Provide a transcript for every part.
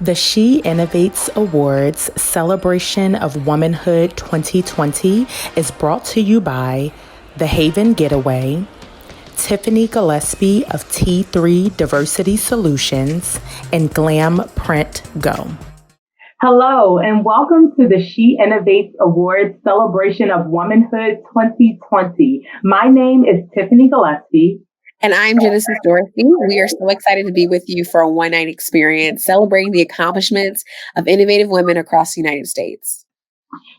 The She Innovates Awards Celebration of Womanhood 2020 is brought to you by The Haven Getaway, Tiffany Gillespie of T3 Diversity Solutions, and Glam Print Go. Hello, and welcome to the She Innovates Awards Celebration of Womanhood 2020. My name is Tiffany Gillespie. And I'm Genesis Dorothy. We are so excited to be with you for a one-night experience celebrating the accomplishments of innovative women across the United States.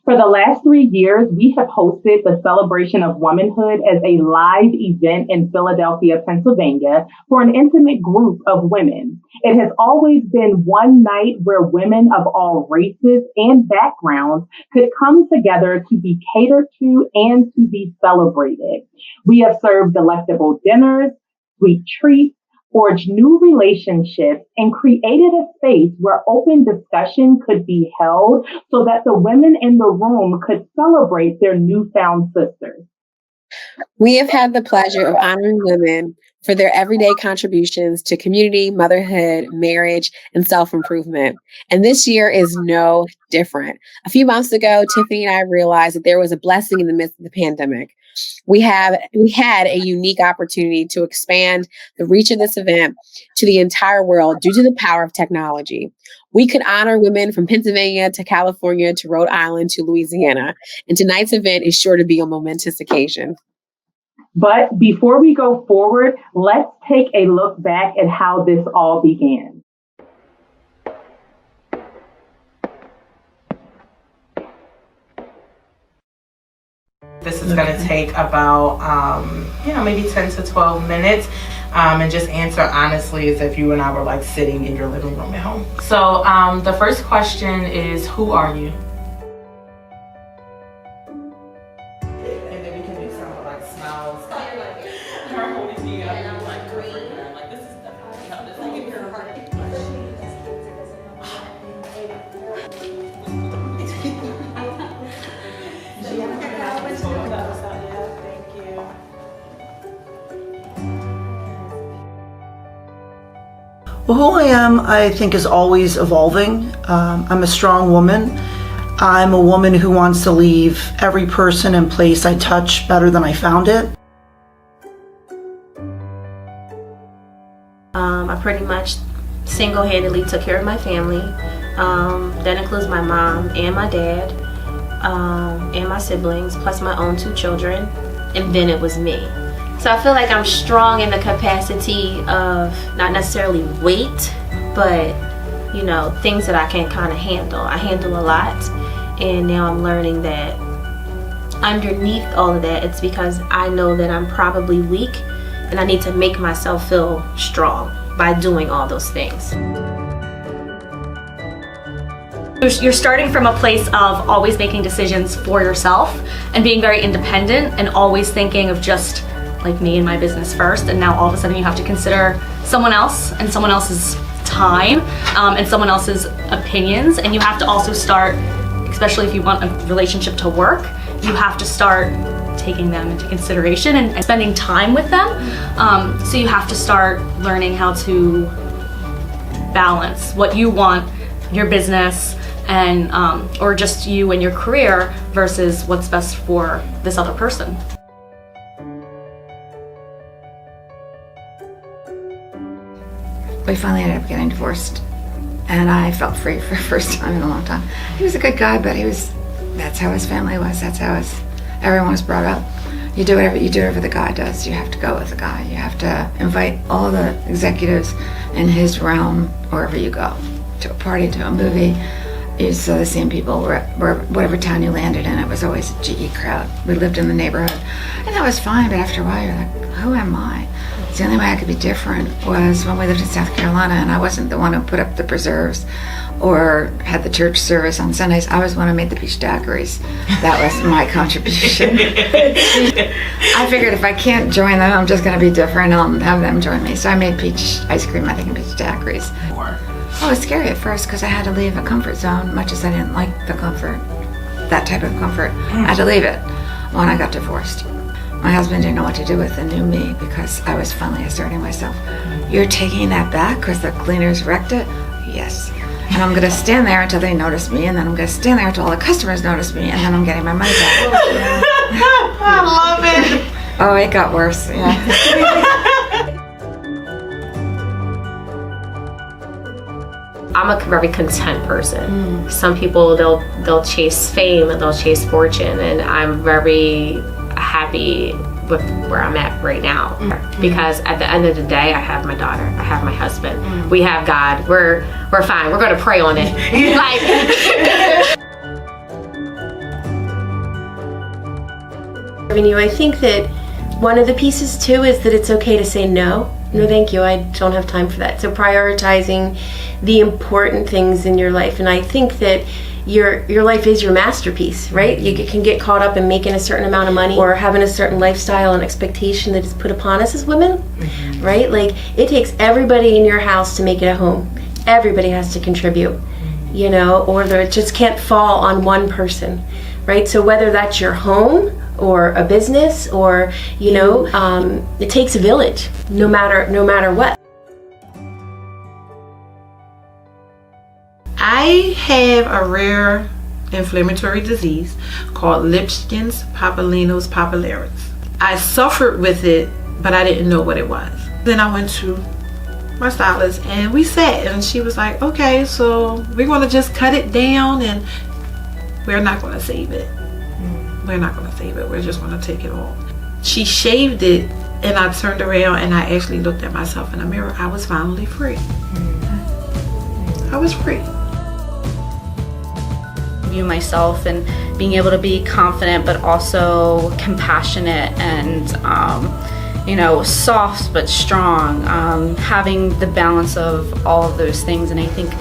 For the last 3 years, we have hosted the Celebration of Womanhood as a live event in Philadelphia, Pennsylvania, for an intimate group of women. It has always been one night where women of all races and backgrounds could come together to be catered to and to be celebrated. We have served delectable dinners, sweet treats, forged new relationships, and created a space where open discussion could be held so that the women in the room could celebrate their newfound sisters. We have had the pleasure of honoring women for their everyday contributions to community, motherhood, marriage, and self-improvement. And this year is no different. A few months ago, Tiffany and I realized that there was a blessing in the midst of the pandemic. We had a unique opportunity to expand the reach of this event to the entire world due to the power of technology. We could honor women from Pennsylvania to California to Rhode Island to Louisiana. And tonight's event is sure to be a momentous occasion. But before we go forward, let's take a look back at how this all began. This is going to take about, maybe 10 to 12 minutes and just answer honestly as if you and I were like sitting in your living room at home. So the first question is, who are you? And then we can do some like smiles. Her holding me up and like green. Like this is definitely how this is. Give me her heart. Well, who I am, I think, is always evolving. I'm a strong woman. I'm a woman who wants to leave every person and place I touch better than I found it. I pretty much single-handedly took care of my family. That includes my mom and my dad, and my siblings, plus my own 2 children, and then it was me. So I feel like I'm strong in the capacity of not necessarily weight, but things that I can kind of handle. I handle a lot, and now I'm learning that underneath all of that, it's because I know that I'm probably weak, and I need to make myself feel strong by doing all those things. You're starting from a place of always making decisions for yourself and being very independent and always thinking of just like me and my business first, and now all of a sudden you have to consider someone else and someone else's time and someone else's opinions, and you have to also start, especially if you want a relationship to work, you have to start taking them into consideration and spending time with them. So you have to start learning how to balance what you want, your business, and or just you and your career versus what's best for this other person. We finally ended up getting divorced, and I felt free for the first time in a long time. He was a good guy, but that's how his family was. That's how everyone was brought up. You do whatever the guy does. You have to go with the guy. You have to invite all the executives in his realm wherever you go, to a party, to a movie. You saw the same people whatever town you landed in. It was always a GE crowd. We lived in the neighborhood, and that was fine, but after a while you're like, who am I? The only way I could be different was when we lived in South Carolina, and I wasn't the one who put up the preserves or had the church service on Sundays. I was the one who made the peach daiquiris. That was my contribution. I figured if I can't join them, I'm just going to be different. I'll have them join me. So I made peach ice cream, I think, and peach daiquiris. Oh, it was scary at first because I had to leave a comfort zone, much as I didn't like the comfort, that type of comfort. I had to leave it when I got divorced. My husband didn't know what to do with the new me because I was finally asserting myself. You're taking that back because the cleaners wrecked it? Yes. And I'm going to stand there until they notice me, and then I'm going to stand there until all the customers notice me, and then I'm getting my money back. I love it. Oh, it got worse. Yeah. I'm a very content person. Some people, they'll chase fame and they'll chase fortune, and I'm very happy with where I'm at right now. Because at the end of the day, I have my daughter, I have my husband, we have God. We're fine. We're gonna pray on it. Like, I think that one of the pieces too is that it's okay to say no. No, thank you. I don't have time for that. So prioritizing the important things in your life, and I think that your life is your masterpiece, right? You can get caught up in making a certain amount of money or having a certain lifestyle and expectation that is put upon us as women, right? Like, it takes everybody in your house to make it a home. Everybody has to contribute, you know, or it just can't fall on one person, right? So whether that's your home or a business, or, you know, it takes a village, no matter what. I have a rare inflammatory disease called Lipskin's Papillon's papillarides. I suffered with it, but I didn't know what it was. Then I went to my stylist and we sat, and she was like, okay, so we're going to just cut it down, and we're not going to save it. We're not going to save it. We're just going to take it off. She shaved it, and I turned around and I actually looked at myself in the mirror. I was finally free. I was free. View myself and being able to be confident, but also compassionate and, you know, soft but strong. Having the balance of all of those things, and I think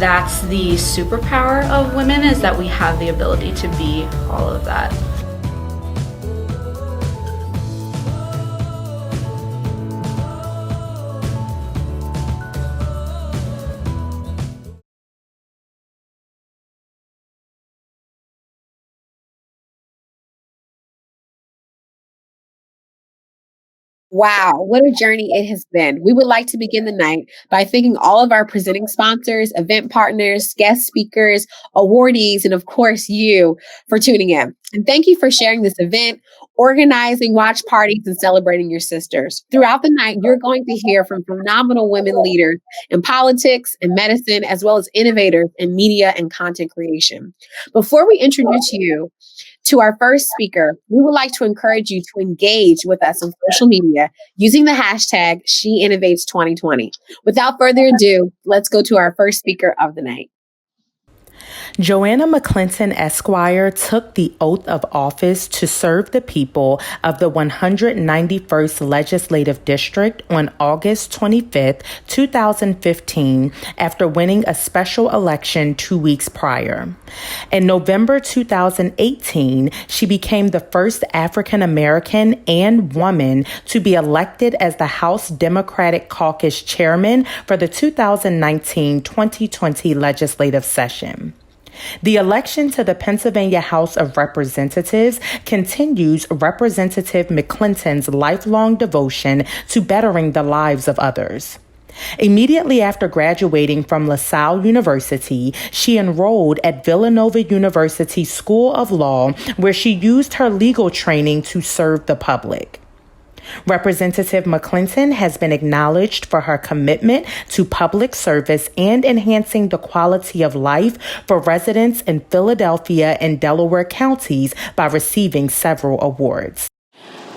that's the superpower of women, is that we have the ability to be all of that. Wow, what a journey it has been. We would like to begin the night by thanking all of our presenting sponsors, event partners, guest speakers, awardees, and of course you for tuning in. And thank you for sharing this event, organizing watch parties, and celebrating your sisters. Throughout the night, you're going to hear from phenomenal women leaders in politics and medicine, as well as innovators in media and content creation. Before we introduce you to our first speaker, we would like to encourage you to engage with us on social media using the hashtag #SheInnovates2020. Without further ado, let's go to our first speaker of the night. Joanna McClinton Esquire took the oath of office to serve the people of the 191st Legislative District on August 25th, 2015, after winning a special election 2 weeks prior. In November 2018, she became the first African American and woman to be elected as the House Democratic Caucus chairman for the 2019-2020 legislative session. The election to the Pennsylvania House of Representatives continues Representative McClinton's lifelong devotion to bettering the lives of others. Immediately after graduating from LaSalle University, she enrolled at Villanova University School of Law, where she used her legal training to serve the public. Representative McClinton has been acknowledged for her commitment to public service and enhancing the quality of life for residents in Philadelphia and Delaware counties by receiving several awards.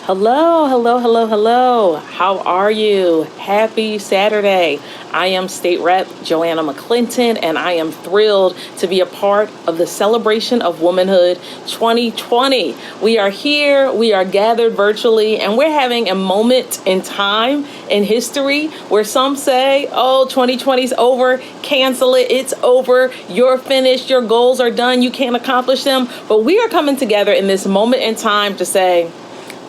Hello. How are you? Happy Saturday. I am State Rep Joanna McClinton, and I am thrilled to be a part of the celebration of Womanhood 2020. We are here, we are gathered virtually, and we're having a moment in time in history where some say, oh, 2020 is over, cancel it, it's over, you're finished, your goals are done, you can't accomplish them. But we are coming together in this moment in time to say,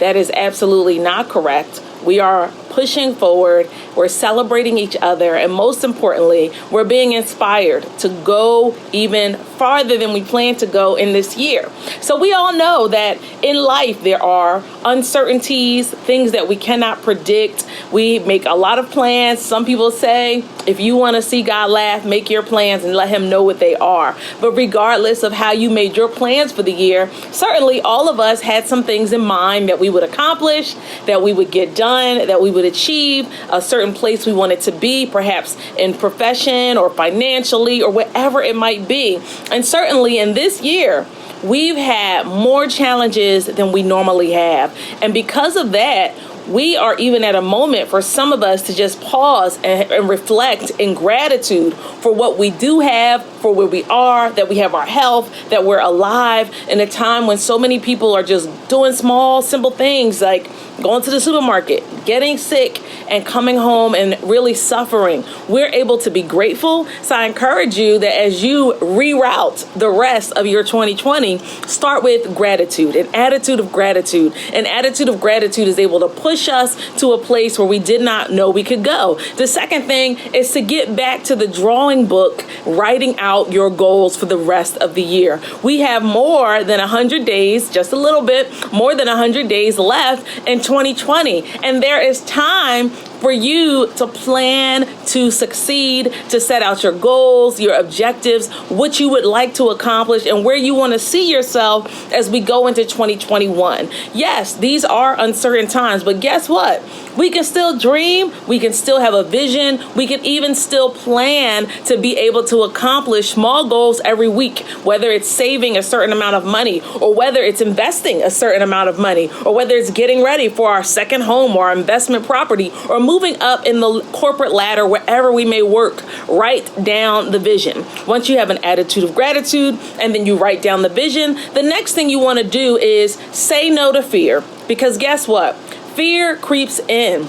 that is absolutely not correct. We are pushing forward, we're celebrating each other, and most importantly, we're being inspired to go even farther than we plan to go in this year. So we all know that in life there are uncertainties, things that we cannot predict. We make a lot of plans. Some people say, if you want to see God laugh, make your plans and let him know what they are. But regardless of how you made your plans for the year, certainly all of us had some things in mind that we would accomplish, that we would get done, that we would achieve, a certain place we wanted to be, perhaps in profession or financially or whatever it might be. And certainly in this year, we've had more challenges than we normally have. And because of that, we are even at a moment for some of us to just pause and reflect in gratitude for what we do have, for where we are, that we have our health, that we're alive in a time when so many people are just doing small, simple things like going to the supermarket, getting sick, and coming home and really suffering. We're able to be grateful. So I encourage you that as you reroute the rest of your 2020, start with gratitude, an attitude of gratitude. An attitude of gratitude is able to push us to a place where we did not know we could go. The second thing is to get back to the drawing book, writing out your goals for the rest of the year. We have more than 100 days, just a little bit, more than 100 days left in 2020. And there is time for you to plan, to succeed, to set out your goals, your objectives, what you would like to accomplish, and where you want to see yourself as we go into 2021. Yes, these are uncertain times, but guess what? We can still dream. We can still have a vision. We can even still plan to be able to accomplish small goals every week, whether it's saving a certain amount of money, or whether it's investing a certain amount of money, or whether it's getting ready for our second home or our investment property, or moving up in the corporate ladder, wherever we may work. Write down the vision. Once you have an attitude of gratitude and then you write down the vision, the next thing you want to do is say no to fear. Because guess what? Fear creeps in.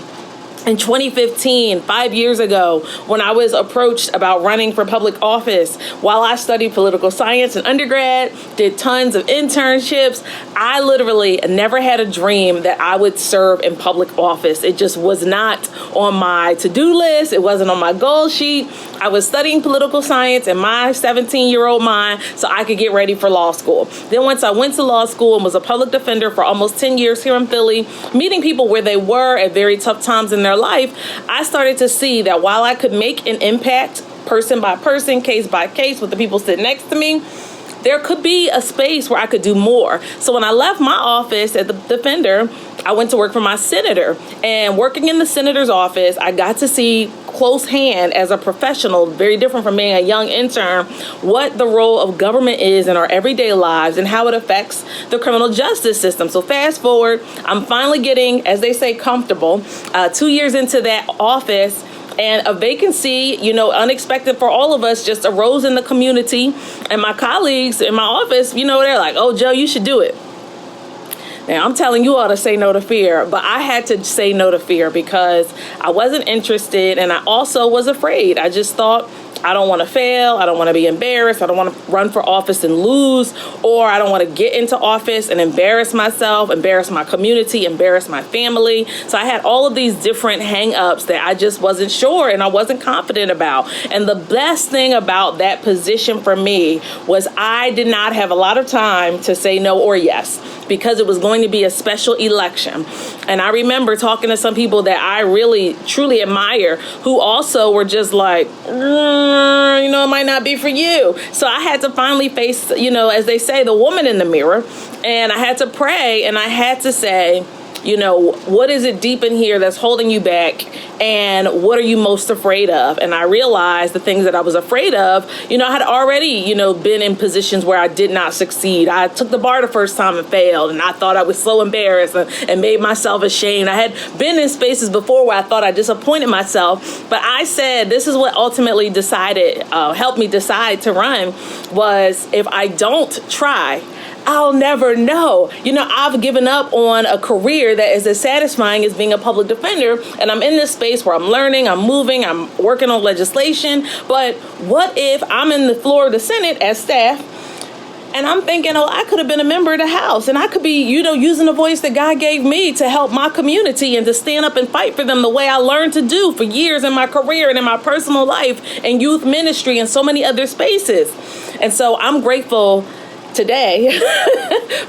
In 2015, 5 years ago, when I was approached about running for public office, while I studied political science in undergrad, did tons of internships, I literally never had a dream that I would serve in public office. It just was not on my to-do list. It wasn't on my goal sheet. I was studying political science in my 17-year-old mind so I could get ready for law school. Then once I went to law school and was a public defender for almost 10 years here in Philly, meeting people where they were at very tough times in their life, I started to see that while I could make an impact person by person, case by case with the people sitting next to me, there could be a space where I could do more. So when I left my office at the Defender, I went to work for my senator. And working in the senator's office, I got to see close hand as a professional, very different from being a young intern, what the role of government is in our everyday lives and how it affects the criminal justice system. So fast forward, I'm finally getting, as they say, comfortable. 2 years into that office, and a vacancy, unexpected for all of us, just arose in the community. And my colleagues in my office, they're like, "Oh, Joe, you should do it." Now, I'm telling you all to say no to fear, but I had to say no to fear because I wasn't interested, and I also was afraid. I just thought, I don't want to fail. I don't want to be embarrassed. I don't want to run for office and lose, or I don't want to get into office and embarrass myself, embarrass my community, embarrass my family. So I had all of these different hang-ups that I just wasn't sure and I wasn't confident about. And the best thing about that position for me was I did not have a lot of time to say no or yes, because it was going to be a special election. And I remember talking to some people that I really, truly admire who also were just like, it might not be for you. So I had to finally face, as they say, the woman in the mirror. And I had to pray and I had to say, what is it deep in here that's holding you back? And what are you most afraid of? And I realized the things that I was afraid of, I had already, been in positions where I did not succeed. I took the bar the first time and failed. And I thought I was so embarrassed and made myself ashamed. I had been in spaces before where I thought I disappointed myself. But I said, this is what ultimately helped me decide to run, was if I don't try, I'll never know. I've given up on a career that is as satisfying as being a public defender, and I'm in this space where I'm learning, I'm moving, I'm working on legislation. But what if I'm in the floor of the Senate as staff, And I'm thinking, oh, I could have been a member of the House, and I could be, using the voice that God gave me to help my community and to stand up and fight for them the way I learned to do for years in my career and in my personal life and youth ministry and so many other spaces. And so I'm grateful today,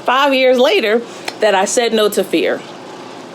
5 years later, that I said no to fear.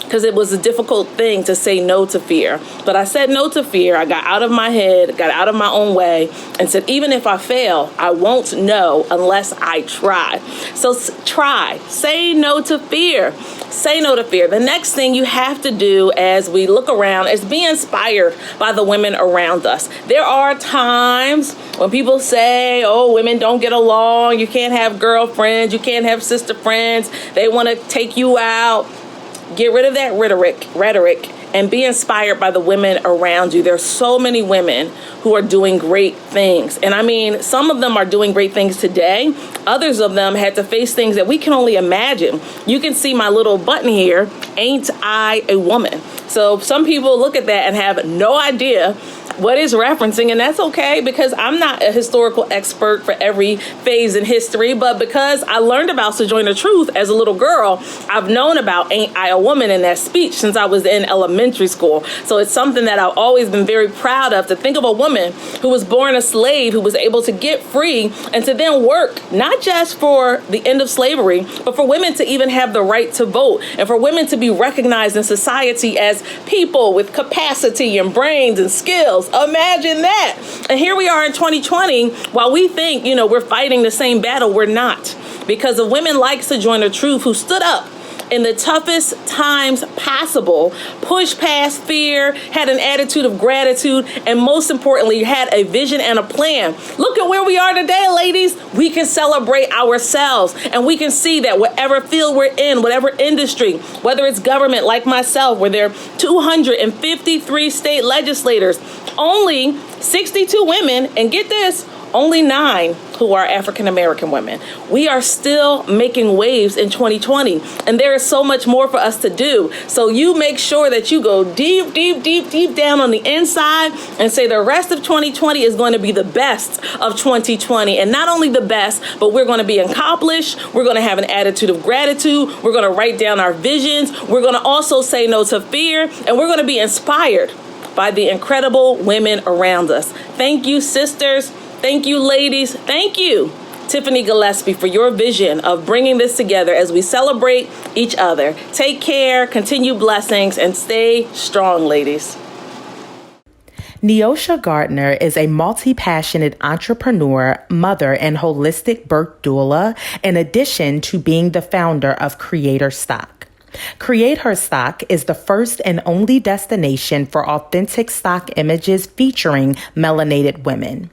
Because it was a difficult thing to say no to fear. But I said no to fear. I got out of my head, got out of my own way, and said, even if I fail, I won't know unless I try. So try. Say no to fear. Say no to fear. The next thing you have to do as we look around is be inspired by the women around us. There are times when people say, oh, women don't get along. You can't have girlfriends. You can't have sister friends. They want to take you out. Get rid of that rhetoric and be inspired by the women around you. There's so many women who are doing great things. And I mean, some of them are doing great things today. Others of them had to face things that we can only imagine. You can see my little button here, ain't I a woman? So some people look at that and have no idea what is referencing, and that's okay, because I'm not a historical expert for every phase in history, but because I learned about Sojourner Truth as a little girl, I've known about Ain't I a Woman in that speech since I was in elementary school. So it's something that I've always been very proud of, to think of a woman who was born a slave, who was able to get free and to then work, not just for the end of slavery, but for women to even have the right to vote, and for women to be recognized in society as people with capacity and brains and skills. Imagine that. And here we are in 2020, while we think, we're fighting the same battle, we're not. Because of women like Sojourner Truth, who stood up in the toughest times possible, pushed past fear, had an attitude of gratitude, and most importantly, had a vision and a plan. Look at where we are today, ladies. We can celebrate ourselves, and we can see that whatever field we're in, whatever industry, whether it's government like myself, where there are 253 state legislators, only 62 women, and get this, only 9 who are African American women. We are still making waves in 2020, and there is so much more for us to do. So you make sure that you go deep, deep, deep, deep down on the inside and say the rest of 2020 is going to be the best of 2020. And not only the best, but we're going to be accomplished. We're going to have an attitude of gratitude. We're going to write down our visions. We're going to also say no to fear, and we're going to be inspired by the incredible women around us. Thank you, sisters. Thank you, ladies. Thank you, Tiffany Gillespie, for your vision of bringing this together as we celebrate each other. Take care, continue blessings, and stay strong, ladies. Neosha Gardner is a multi-passionate entrepreneur, mother, and holistic birth doula, in addition to being the founder of Create Her Stock. Create Her Stock is the first and only destination for authentic stock images featuring melanated women.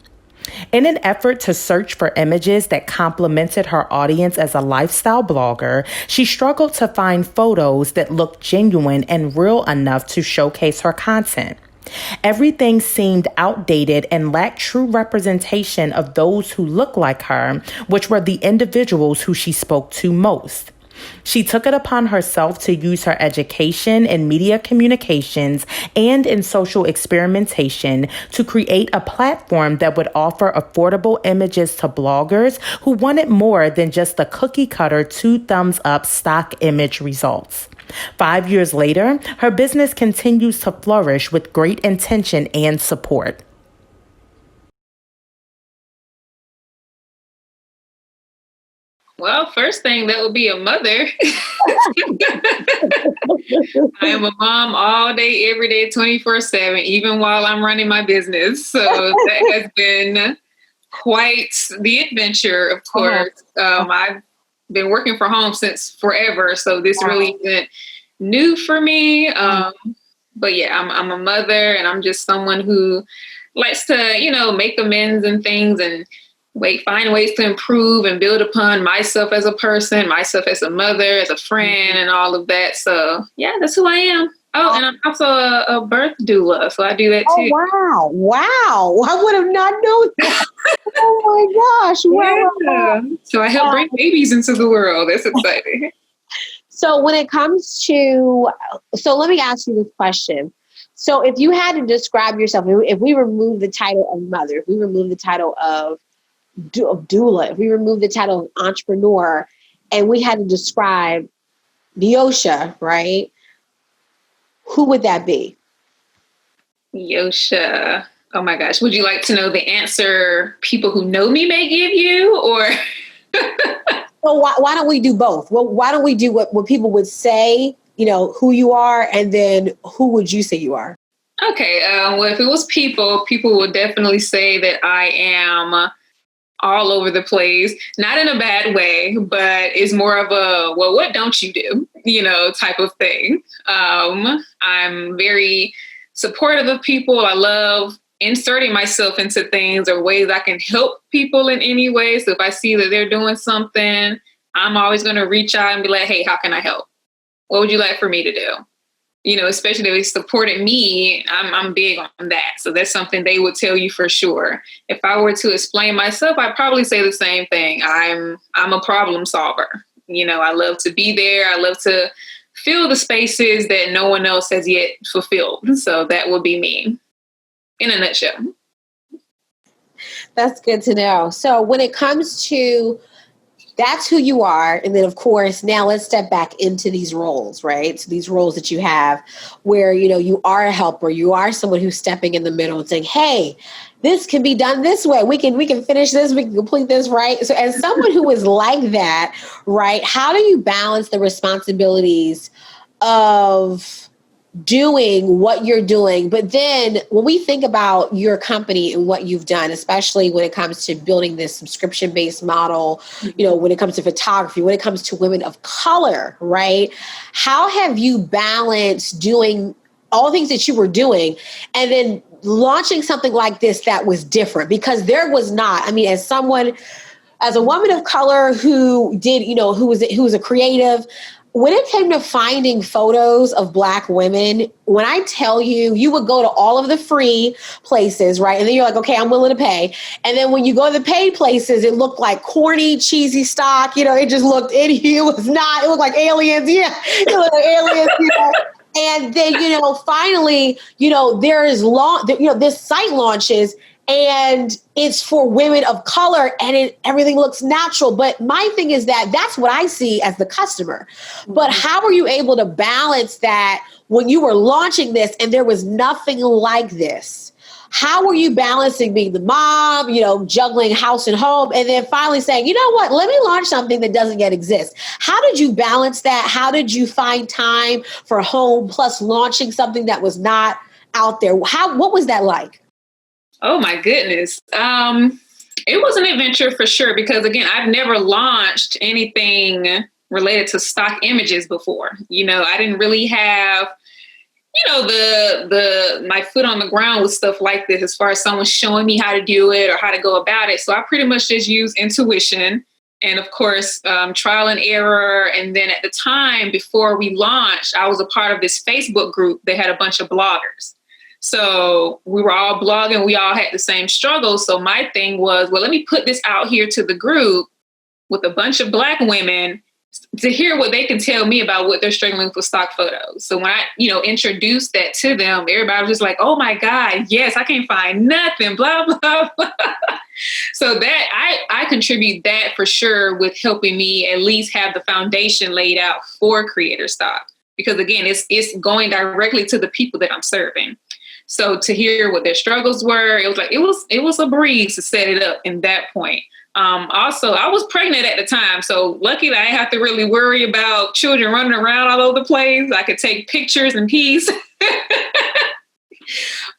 In an effort to search for images that complemented her audience as a lifestyle blogger, she struggled to find photos that looked genuine and real enough to showcase her content. Everything seemed outdated and lacked true representation of those who look like her, which were the individuals who she spoke to most. She took it upon herself to use her education in media communications and in social experimentation to create a platform that would offer affordable images to bloggers who wanted more than just the cookie cutter 2 thumbs up stock image results. 5 years later, her business continues to flourish with great intention and support. Well, first thing, that would be a mother. I am a mom all day, every day, 24/7, even while I'm running my business. So that has been quite the adventure, of course. I've been working from home since forever, so this really isn't new for me. But yeah, I'm a mother, and I'm just someone who likes to, make amends and things, and find ways to improve and build upon myself as a person, myself as a mother, as a friend, and all of that. So yeah, that's who I am. Oh, and I'm also a birth doula, so I do that too. Oh, wow. I would have not known that. Oh my gosh. Yeah. So I help bring babies into the world. That's exciting. So when it comes to, let me ask you this question. So if you had to describe yourself, if we remove the title of mother, if we remove the title of doula, if we remove the title of entrepreneur and we had to describe Neosha, right? Who would that be? Yosha. Oh my gosh. Would you like to know the answer people who know me may give you, or? Well, why don't we do both? Well, why don't we do what people would say, who you are, and then who would you say you are? Okay. Well, if it was people would definitely say that I am all over the place, not in a bad way, but it's more of a, well, what don't you do, type of thing. I'm very supportive of people. I love inserting myself into things or ways I can help people in any way. So if I see that they're doing something, I'm always going to reach out and be like, hey, how can I help? What would you like for me to do? Especially if they supported me, I'm big on that. So that's something they would tell you for sure. If I were to explain myself, I'd probably say the same thing. I'm a problem solver. I love to be there. I love to fill the spaces that no one else has yet fulfilled. So that would be me in a nutshell. That's good to know. So when it comes to that's who you are. And then, of course, now let's step back into these roles, right? So these roles that you have where, you are a helper, you are someone who's stepping in the middle and saying, hey, this can be done this way. We can finish this. We can complete this, right? So as someone who is like that, right, how do you balance the responsibilities of doing what you're doing? But then when we think about your company and what you've done, especially when it comes to building this subscription-based model, when it comes to photography, when it comes to women of color, right? How have you balanced doing all the things that you were doing and then launching something like this that was different? Because there was not, as a woman of color who did, who was a creative, when it came to finding photos of Black women, when I tell you, you would go to all of the free places, right? And then you're like, okay, I'm willing to pay. And then when you go to the paid places, it looked like corny, cheesy stock. It just looked, it was not, it looked like aliens. Yeah, it looked like aliens, And then, finally, this site launches and it's for women of color and everything looks natural. But my thing is that's what I see as the customer. But how were you able to balance that when you were launching this and there was nothing like this? How were you balancing being the mom, juggling house and home, and then finally saying, you know what, let me launch something that doesn't yet exist? How did you balance that? How did you find time for home plus launching something that was not out there? What was that like? Oh my goodness. It was an adventure for sure, because again, I've never launched anything related to stock images before. I didn't really have, my foot on the ground with stuff like this, as far as someone showing me how to do it or how to go about it. So I pretty much just use intuition and of course, trial and error. And then at the time before we launched, I was a part of this Facebook group that had a bunch of bloggers. So we were all blogging. We all had the same struggles. So my thing was, well, let me put this out here to the group with a bunch of Black women to hear what they can tell me about what they're struggling with stock photos. So when I, introduced that to them, everybody was just like, oh my God, yes, I can't find nothing, blah, blah, blah. So that I contribute that for sure with helping me at least have the foundation laid out for creator stock. Because again, it's going directly to the people that I'm serving. So to hear what their struggles were, it was a breeze to set it up in that point. Also, I was pregnant at the time, so lucky that I didn't have to really worry about children running around all over the place. I could take pictures in peace.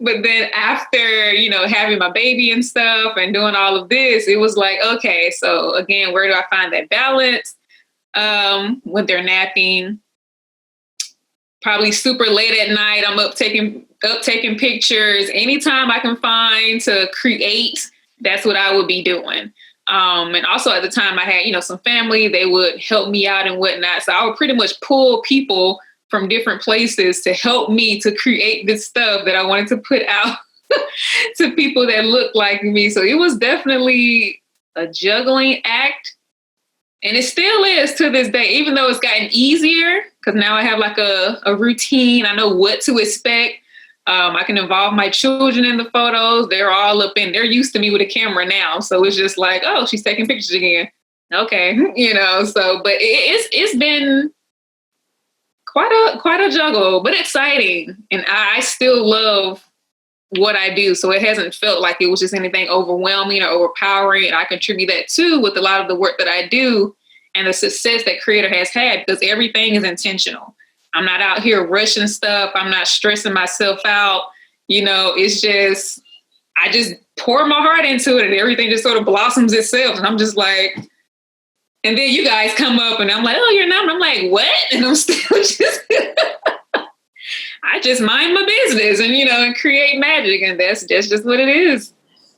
But then after, having my baby and stuff and doing all of this, it was like, okay, so again, where do I find that balance? When they're napping, probably super late at night, I'm up taking pictures. Anytime I can find to create, that's what I would be doing. And also at the time I had, some family, they would help me out and whatnot. So I would pretty much pull people from different places to help me to create this stuff that I wanted to put out to people that look like me. So it was definitely a juggling act. And it still is to this day, even though it's gotten easier, because now I have like a routine. I know what to expect. I can involve my children in the photos. They're all up in, they're used to me with a camera now. So it's just like, oh, she's taking pictures again. Okay. But it's been quite a juggle, but exciting. And I still love what I do. So it hasn't felt like it was just anything overwhelming or overpowering. And I contribute that too with a lot of the work that I do and the success that Creator has had, because everything is intentional. I'm not out here rushing stuff. I'm not stressing myself out. It's just, I just pour my heart into it and everything just sort of blossoms itself. And I'm just like, and then you guys come up and I'm like, oh, you're not. And I'm like, what? And I'm still just, I just mind my business and create magic. And that's just what it is.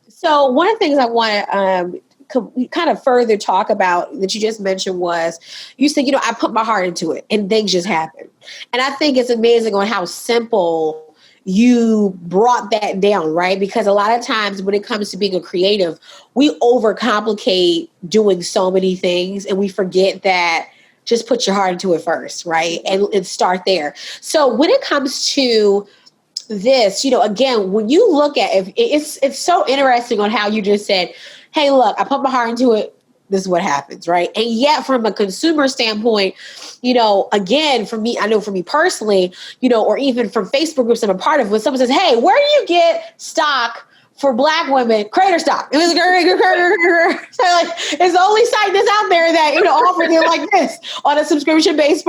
So one of the things I want to kind of further talk about that you just mentioned was you said, I put my heart into it and things just happen. And I think it's amazing on how simple you brought that down, right? Because a lot of times when it comes to being a creative, we overcomplicate doing so many things and we forget that just put your heart into it first, right? And start there. So when it comes to this, again, when you look at it, it's so interesting on how you just said, hey, look, I put my heart into it. This is what happens, right? And yet from a consumer standpoint, again, for me, I know for me personally, or even from Facebook groups I'm a part of, when someone says, hey, where do you get stock for Black women, Creator stock? It was so like it's the only site that's out there that offers it like this on a subscription based,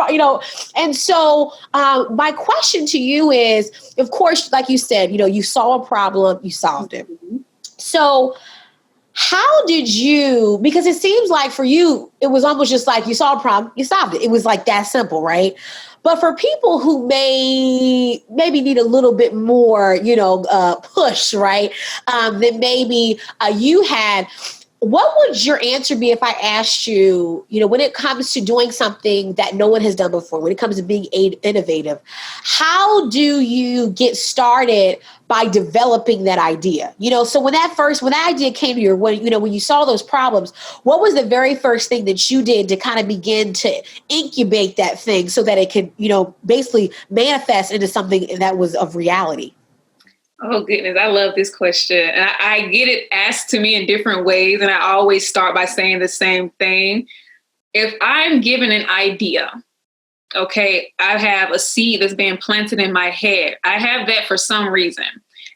And so my question to you is, of course, like you said, you saw a problem, you solved it. So how did you? Because it seems like for you, it was almost just like you saw a problem, you solved it. It was like that simple, right? But for people who maybe need a little bit more, push, right? Then maybe you had. What would your answer be if I asked you, when it comes to doing something that no one has done before, when it comes to being innovative, how do you get started by developing that idea? So when that idea came to you, when you saw those problems, what was the very first thing that you did to kind of begin to incubate that thing so that it could, basically manifest into something that was of reality? Oh, goodness. I love this question. And I get it asked to me in different ways. And I always start by saying the same thing. If I'm given an idea, okay, I have a seed that's being planted in my head. I have that for some reason.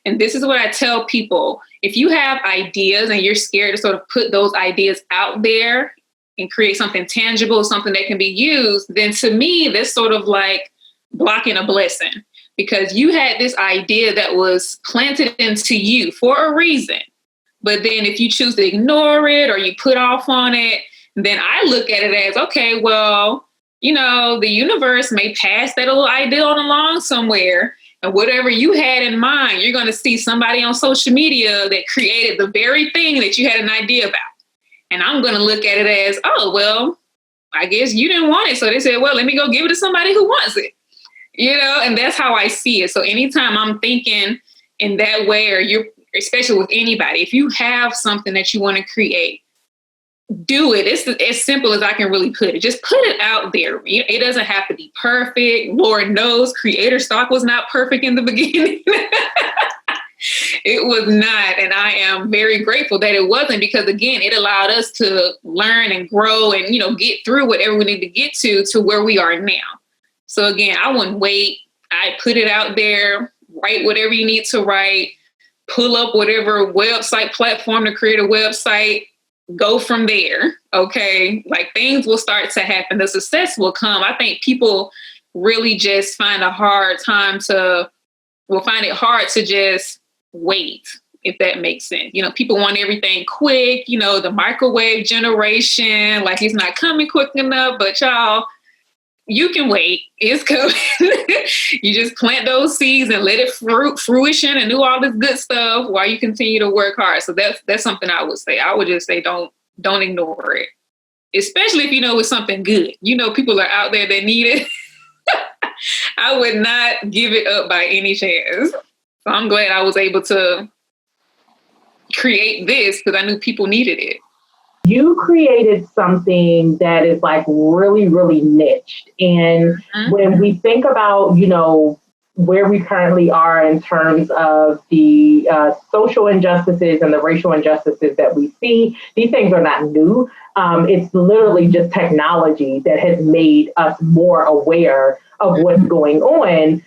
And this is what I tell people. If you have ideas and you're scared to sort of put those ideas out there and create something tangible, something that can be used, then to me, that's sort of like blocking a blessing. Because you had this idea that was planted into you for a reason. But then if you choose to ignore it or you put off on it, then I look at it as, okay, well, the universe may pass that little idea on along somewhere. And whatever you had in mind, you're going to see somebody on social media that created the very thing that you had an idea about. And I'm going to look at it as, oh, well, I guess you didn't want it. So they said, well, let me go give it to somebody who wants it. And that's how I see it. So anytime I'm thinking in that way, or you're, especially with anybody, if you have something that you want to create, do it. It's as simple as I can really put it. Just put it out there. It doesn't have to be perfect. Lord knows Creator stock was not perfect in the beginning. It was not. And I am very grateful that it wasn't, because again, it allowed us to learn and grow and, get through whatever we need to get to where we are now. So again, I wouldn't wait. I put it out there, write whatever you need to write, pull up whatever website platform to create a website, go from there. Okay. Like things will start to happen. The success will come. I think people really just find it hard to just wait, if that makes sense. People want everything quick, the microwave generation, like it's not coming quick enough, but y'all, you can wait. It's coming. You just plant those seeds and let it fruition and do all this good stuff while you continue to work hard. So that's something I would say. I would just say don't ignore it, especially if it's something good. People are out there that need it. I would not give it up by any chance. So I'm glad I was able to create this because I knew people needed it. You created something that is like really, really niched. And when we think about, where we currently are in terms of the social injustices and the racial injustices that we see. These things are not new. It's literally just technology that has made us more aware of what's going on.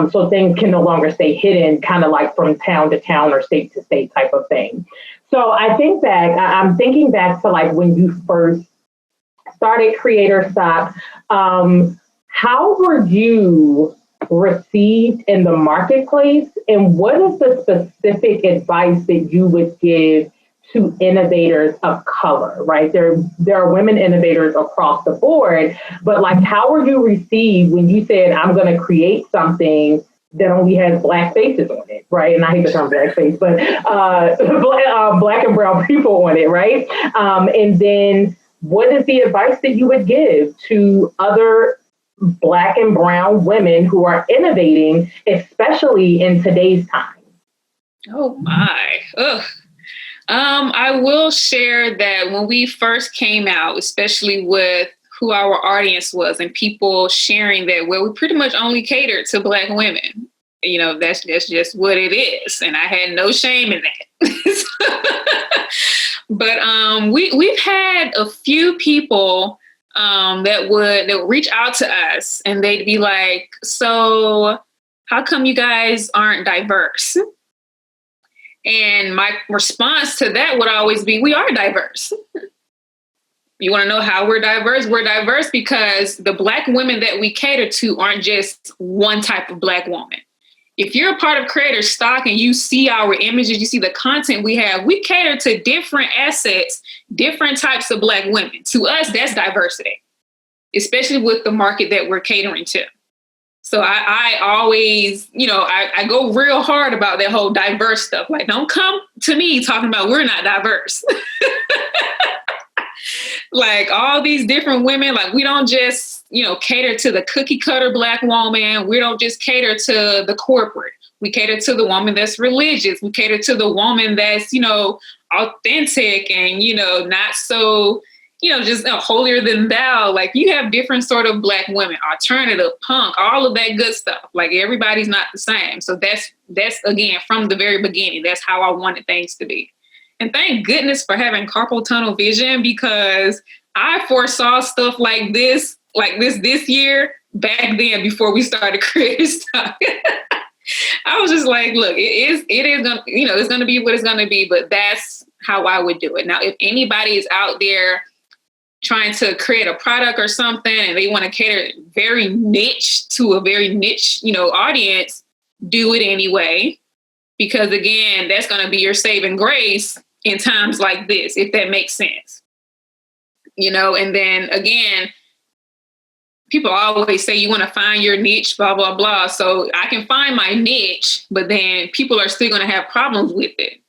So things can no longer stay hidden, kind of like from town to town or state to state type of thing. So I think that I'm thinking back to like when you first started Creator Stock. How were you received in the marketplace, and what is the specific advice that you would give to innovators of color, right? There are women innovators across the board, but like, how were you received when you said, I'm going to create something that only has Black faces on it, right? And I hate the term Black face, but Black and brown people on it, right? And then what is the advice that you would give to other Black and brown women who are innovating, especially in today's time? Oh my. Ugh. I will share that when we first came out, especially with who our audience was and people sharing that, well, we pretty much only catered to Black women. You know, that's just what it is. And I had no shame in that. But we've had a few people that would reach out to us and they'd be like, so how come you guys aren't diverse? And my response to that would always be, we are diverse. You want to know how we're diverse? We're diverse because the Black women that we cater to aren't just one type of Black woman. If you're a part of Creator Stock and you see our images, you see the content we have, we cater to different assets, different types of Black women. To us, that's diversity, especially with the market that we're catering to. So I always, I go real hard about that whole diverse stuff. Like, don't come to me talking about we're not diverse. Like all these different women, like we don't just, cater to the cookie cutter Black woman. We don't just cater to the corporate. We cater to the woman that's religious. We cater to the woman that's, authentic and, not so, just holier than thou. Like you have different sort of Black women, alternative, punk, all of that good stuff. Like everybody's not the same. So that's again, from the very beginning, that's how I wanted things to be. And thank goodness for having carpal tunnel vision, because I foresaw stuff like this year back then before we started Creator Stock. I was just like, look, it is gonna, it's gonna be what it's gonna be, but that's how I would do it. Now, if anybody is out there trying to create a product or something and they want to cater very niche to a very niche, audience, do it anyway. Because again, that's going to be your saving grace in times like this, if that makes sense. And then again, people always say you want to find your niche, blah, blah, blah. So I can find my niche, but then people are still going to have problems with it.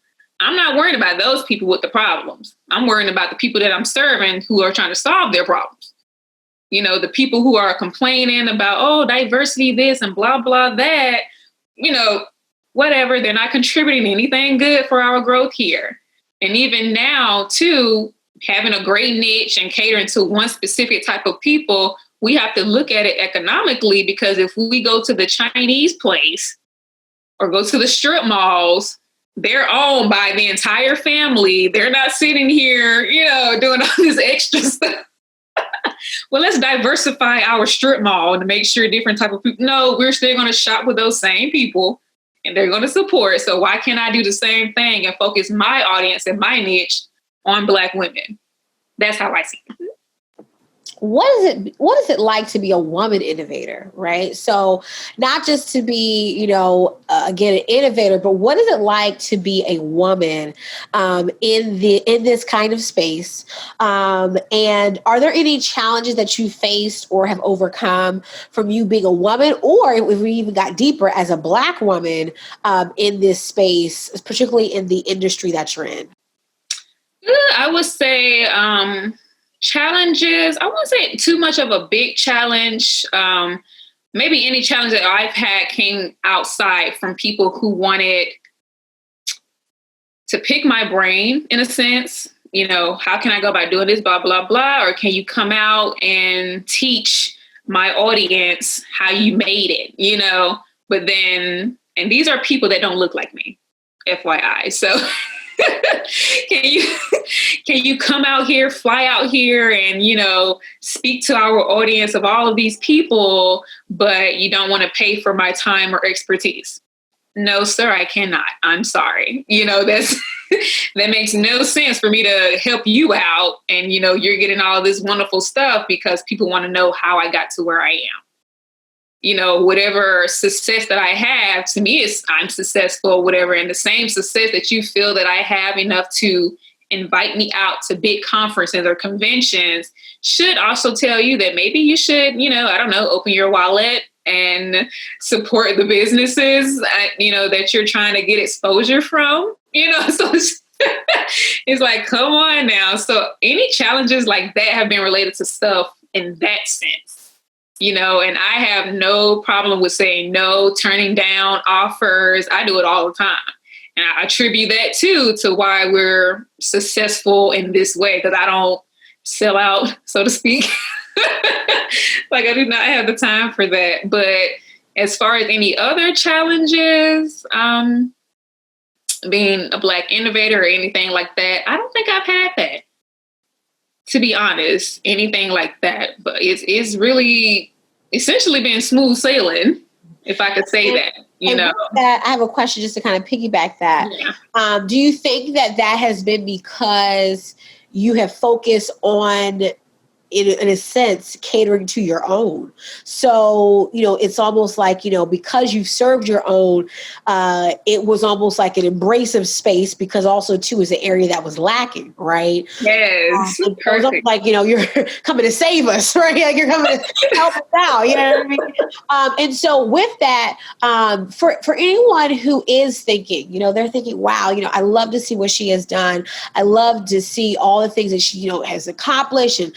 I'm not worried about those people with the problems. I'm worrying about the people that I'm serving who are trying to solve their problems. The people who are complaining about, oh, diversity this and blah, blah, that, whatever. They're not contributing anything good for our growth here. And even now, too, having a great niche and catering to one specific type of people, we have to look at it economically, because if we go to the Chinese place or go to the strip malls, they're owned by the entire family. They're not sitting here, doing all this extra stuff. Well, let's diversify our strip mall to make sure different type of people. No, we're still going to shop with those same people and they're going to support. So why can't I do the same thing and focus my audience and my niche on Black women? That's how I see it. What is it like to be a woman innovator, right? So not just to be, again, an innovator, but what is it like to be a woman in this kind of space? And are there any challenges that you faced or have overcome from you being a woman, or if we even got deeper as a Black woman in this space, particularly in the industry that you're in? I would say challenges, I wouldn't say too much of a big challenge. Maybe any challenge that I've had came outside from people who wanted to pick my brain in a sense. How can I go about doing this, blah, blah, blah? Or can you come out and teach my audience how you made it? But then, and these are people that don't look like me, FYI. So can you come out here, fly out here and, speak to our audience of all of these people, but you don't want to pay for my time or expertise? No, sir, I cannot. I'm sorry. That's that makes no sense for me to help you out. And, you're getting all this wonderful stuff because people want to know how I got to where I am. Whatever success that I have, to me, I'm successful, whatever. And the same success that you feel that I have enough to invite me out to big conferences or conventions should also tell you that maybe you should, I don't know, open your wallet and support the businesses, that you're trying to get exposure from, so it's like, come on now. So any challenges like that have been related to stuff in that sense, and I have no problem with saying no, turning down offers. I do it all the time. And I attribute that too to why we're successful in this way, because I don't sell out, so to speak. Like, I do not have the time for that. But as far as any other challenges, being a Black innovator or anything like that, I don't think I've had that, to be honest, anything like that. But it's really essentially been smooth sailing, if I could say that. That, I have a question just to kind of piggyback that. Yeah. Do you think that has been because you have focused on, in a sense, catering to your own? So, it's almost like, because you've served your own, it was almost like an embracive space, because also too is an area that was lacking, right? Yes. It was almost like, you're coming to save us, right? Like, you're coming to help us out, you know what I mean? And so with that, for anyone who is thinking, they're thinking, wow, I love to see what she has done. I love to see all the things that she, has accomplished. And,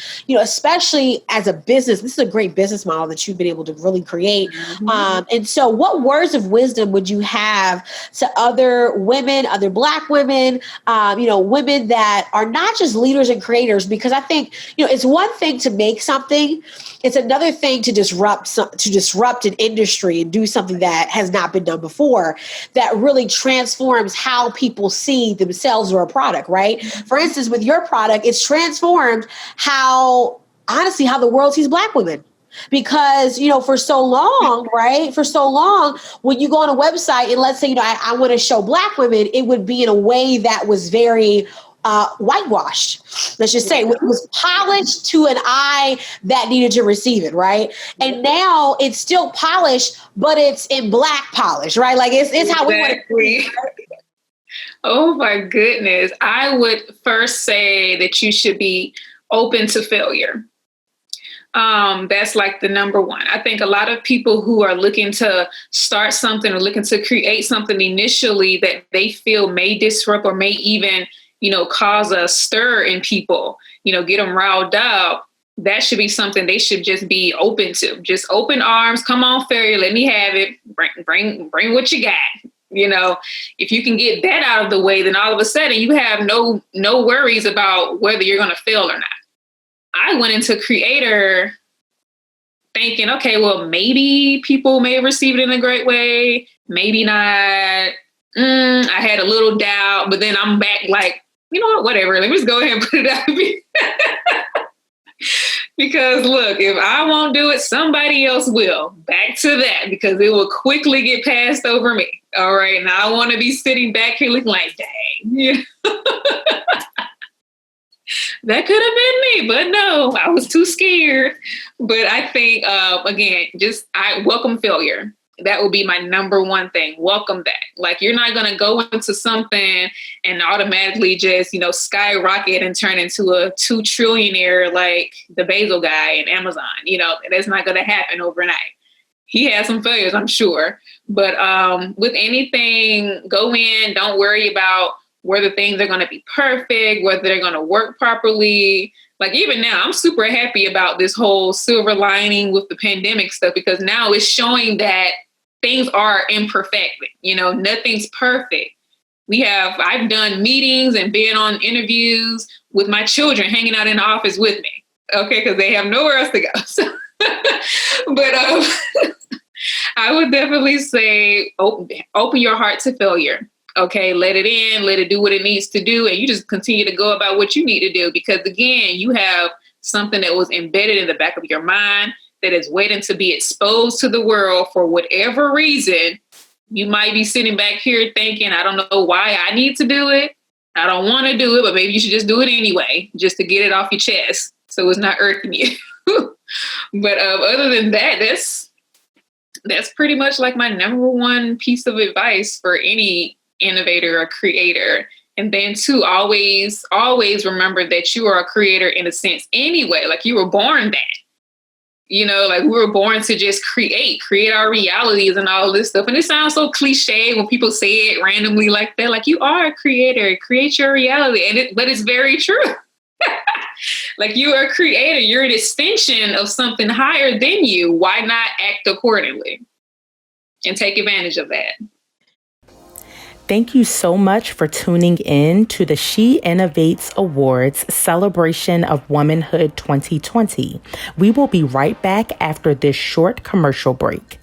especially as a business, this is a great business model that you've been able to really create. Mm-hmm. And so what words of wisdom would you have to other women, other Black women, women that are not just leaders and creators? Because I think, it's one thing to make something. It's another thing to disrupt an industry and do something that has not been done before, that really transforms how people see themselves or a product, right? For instance, with your product, it's transformed how the world sees Black women. Because, for so long, right? For so long, when you go on a website and let's say, I want to show Black women, it would be in a way that was very whitewashed. Let's just say it was polished to an eye that needed to receive it, right? And now it's still polished, but it's in Black polish, right? Like it's how we want to be. Oh my goodness. I would first say that you should be open to failure. That's like the number one. I think a lot of people who are looking to start something or looking to create something initially that they feel may disrupt or may even, cause a stir in people, get them riled up. That should be something they should just be open to. Just open arms. Come on, failure. Let me have it. Bring what you got. If you can get that out of the way, then all of a sudden you have no worries about whether you're going to fail or not. I went into creator thinking, okay, well, maybe people may receive it in a great way. Maybe not. I had a little doubt, but then I'm back like, whatever. Let me just go ahead and put it out. Because look, if I won't do it, somebody else will. Back to that, because it will quickly get passed over me. All right. Now I want to be sitting back here looking like, dang, that could have been me, but no, I was too scared. But I think, again, I welcome failure. That would be my number one thing. Welcome that. Like, you're not going to go into something and automatically just, skyrocket and turn into a 2 trillionaire like the Bezos guy in Amazon. That's not going to happen overnight. He has some failures, I'm sure. But with anything, go in, don't worry about whether things are going to be perfect, whether they're going to work properly. Like, even now, I'm super happy about this whole silver lining with the pandemic stuff, because now it's showing that things are imperfect. Nothing's perfect. I've done meetings and been on interviews with my children hanging out in the office with me. Okay. Cause they have nowhere else to go. So, but I would definitely say open your heart to failure. Okay, let it in, let it do what it needs to do, and you just continue to go about what you need to do. Because again, you have something that was embedded in the back of your mind that is waiting to be exposed to the world for whatever reason. You might be sitting back here thinking, I don't know why I need to do it. I don't want to do it, but maybe you should just do it anyway, just to get it off your chest so it's not irking you. But other than that, that's pretty much like my number one piece of advice for any innovator or creator. And then two, always remember that you are a creator in a sense anyway. Like you were born that. Like we were born to just create our realities and all this stuff. And it sounds so cliche when people say it randomly like that. Like you are a creator, create your reality. But it's very true. Like you are a creator, you're an extension of something higher than you. Why not act accordingly and take advantage of that? Thank you so much for tuning in to the She Innovates Awards celebration of Womanhood 2020. We will be right back after this short commercial break.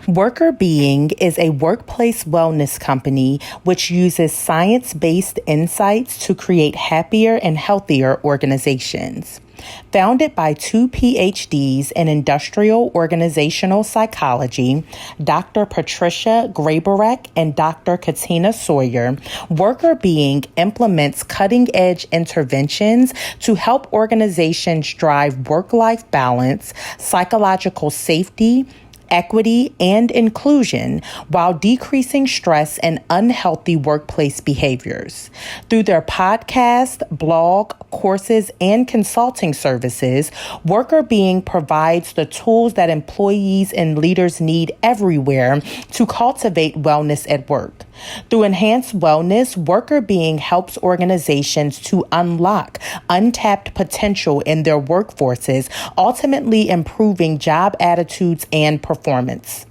Worker Being is a workplace wellness company which uses science-based insights to create happier and healthier organizations. Founded by two PhDs in industrial organizational psychology, Dr. Patricia Grabarek and Dr. Katina Sawyer, Worker Being implements cutting-edge interventions to help organizations drive work-life balance, psychological safety, equity, and inclusion while decreasing stress and unhealthy workplace behaviors. Through their podcast, blog, courses, and consulting services, Worker Being provides the tools that employees and leaders need everywhere to cultivate wellness at work. Through enhanced wellness, Worker Being helps organizations to unlock untapped potential in their workforces, ultimately improving job attitudes and performance.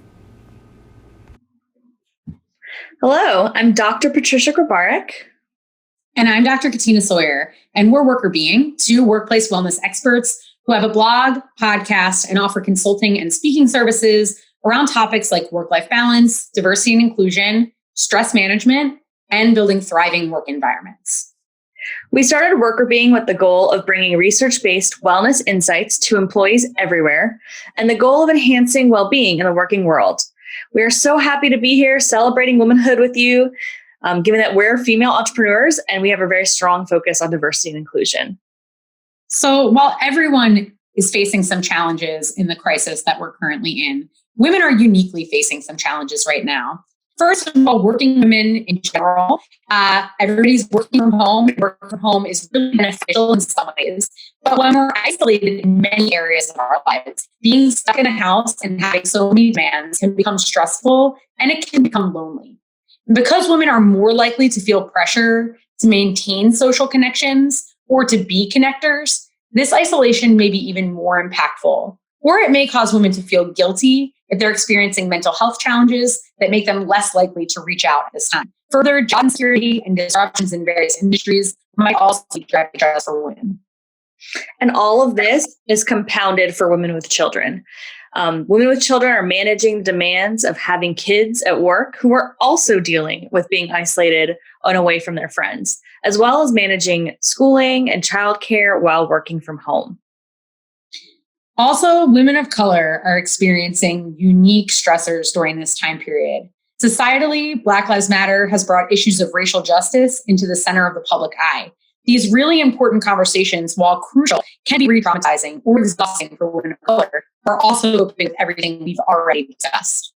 Hello, I'm Dr. Patricia Grabarek. And I'm Dr. Katina Sawyer, and we're Worker Being, two workplace wellness experts who have a blog, podcast, and offer consulting and speaking services around topics like work-life balance, diversity and inclusion, stress management, and building thriving work environments. We started Worker Being with the goal of bringing research-based wellness insights to employees everywhere and the goal of enhancing well-being in the working world. We are so happy to be here celebrating womanhood with you, given that we're female entrepreneurs and we have a very strong focus on diversity and inclusion. So while everyone is facing some challenges in the crisis that we're currently in, women are uniquely facing some challenges right now. First of all, working women in general, everybody's working from home. Work from home is really beneficial in some ways. But when we're isolated in many areas of our lives, being stuck in a house and having so many demands can become stressful and it can become lonely. Because women are more likely to feel pressure to maintain social connections or to be connectors, this isolation may be even more impactful. Or it may cause women to feel guilty if they're experiencing mental health challenges that make them less likely to reach out at this time. Further, job insecurity and disruptions in various industries might also be driving stress for women. And all of this is compounded for women with children. Women with children are managing the demands of having kids at work who are also dealing with being isolated and away from their friends, as well as managing schooling and childcare while working from home. Also, women of color are experiencing unique stressors during this time period. Societally, Black Lives Matter has brought issues of racial justice into the center of the public eye. These really important conversations, while crucial, can be re-traumatizing or exhausting for women of color, are also coping with everything we've already discussed.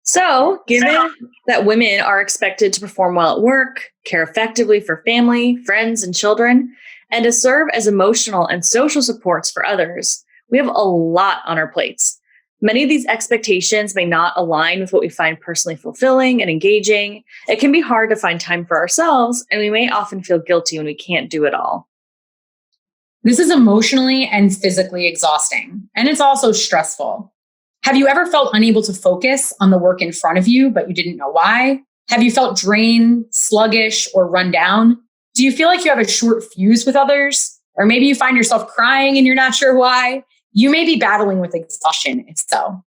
So, given that women are expected to perform well at work, care effectively for family, friends, and children, and to serve as emotional and social supports for others, we have a lot on our plates. Many of these expectations may not align with what we find personally fulfilling and engaging. It can be hard to find time for ourselves, and we may often feel guilty when we can't do it all. This is emotionally and physically exhausting, and it's also stressful. Have you ever felt unable to focus on the work in front of you, but you didn't know why? Have you felt drained, sluggish, or run down? Do you feel like you have a short fuse with others? Or maybe you find yourself crying and you're not sure why? You may be battling with exhaustion if so.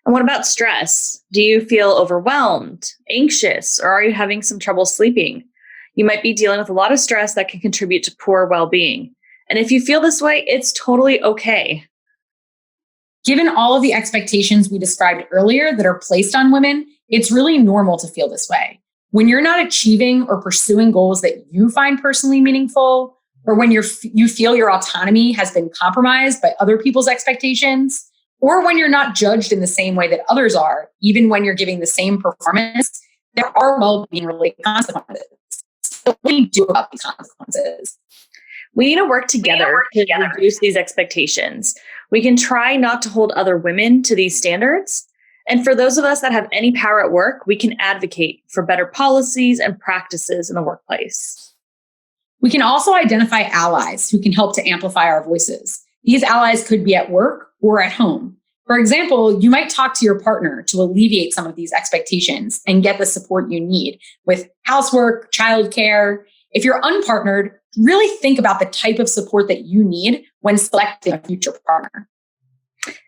And what about stress? Do you feel overwhelmed, anxious, or are you having some trouble sleeping? You might be dealing with a lot of stress that can contribute to poor well-being. And if you feel this way, it's totally okay. Given all of the expectations we described earlier that are placed on women, it's really normal to feel this way. When you're not achieving or pursuing goals that you find personally meaningful, or when you feel your autonomy has been compromised by other people's expectations, or when you're not judged in the same way that others are, even when you're giving the same performance, there are well-being related consequences. So what do you do about these consequences? We need to work together to reduce these expectations. We can try not to hold other women to these standards. And for those of us that have any power at work, we can advocate for better policies and practices in the workplace. We can also identify allies who can help to amplify our voices. These allies could be at work or at home. For example, you might talk to your partner to alleviate some of these expectations and get the support you need with housework, childcare. If you're unpartnered, really think about the type of support that you need when selecting a future partner.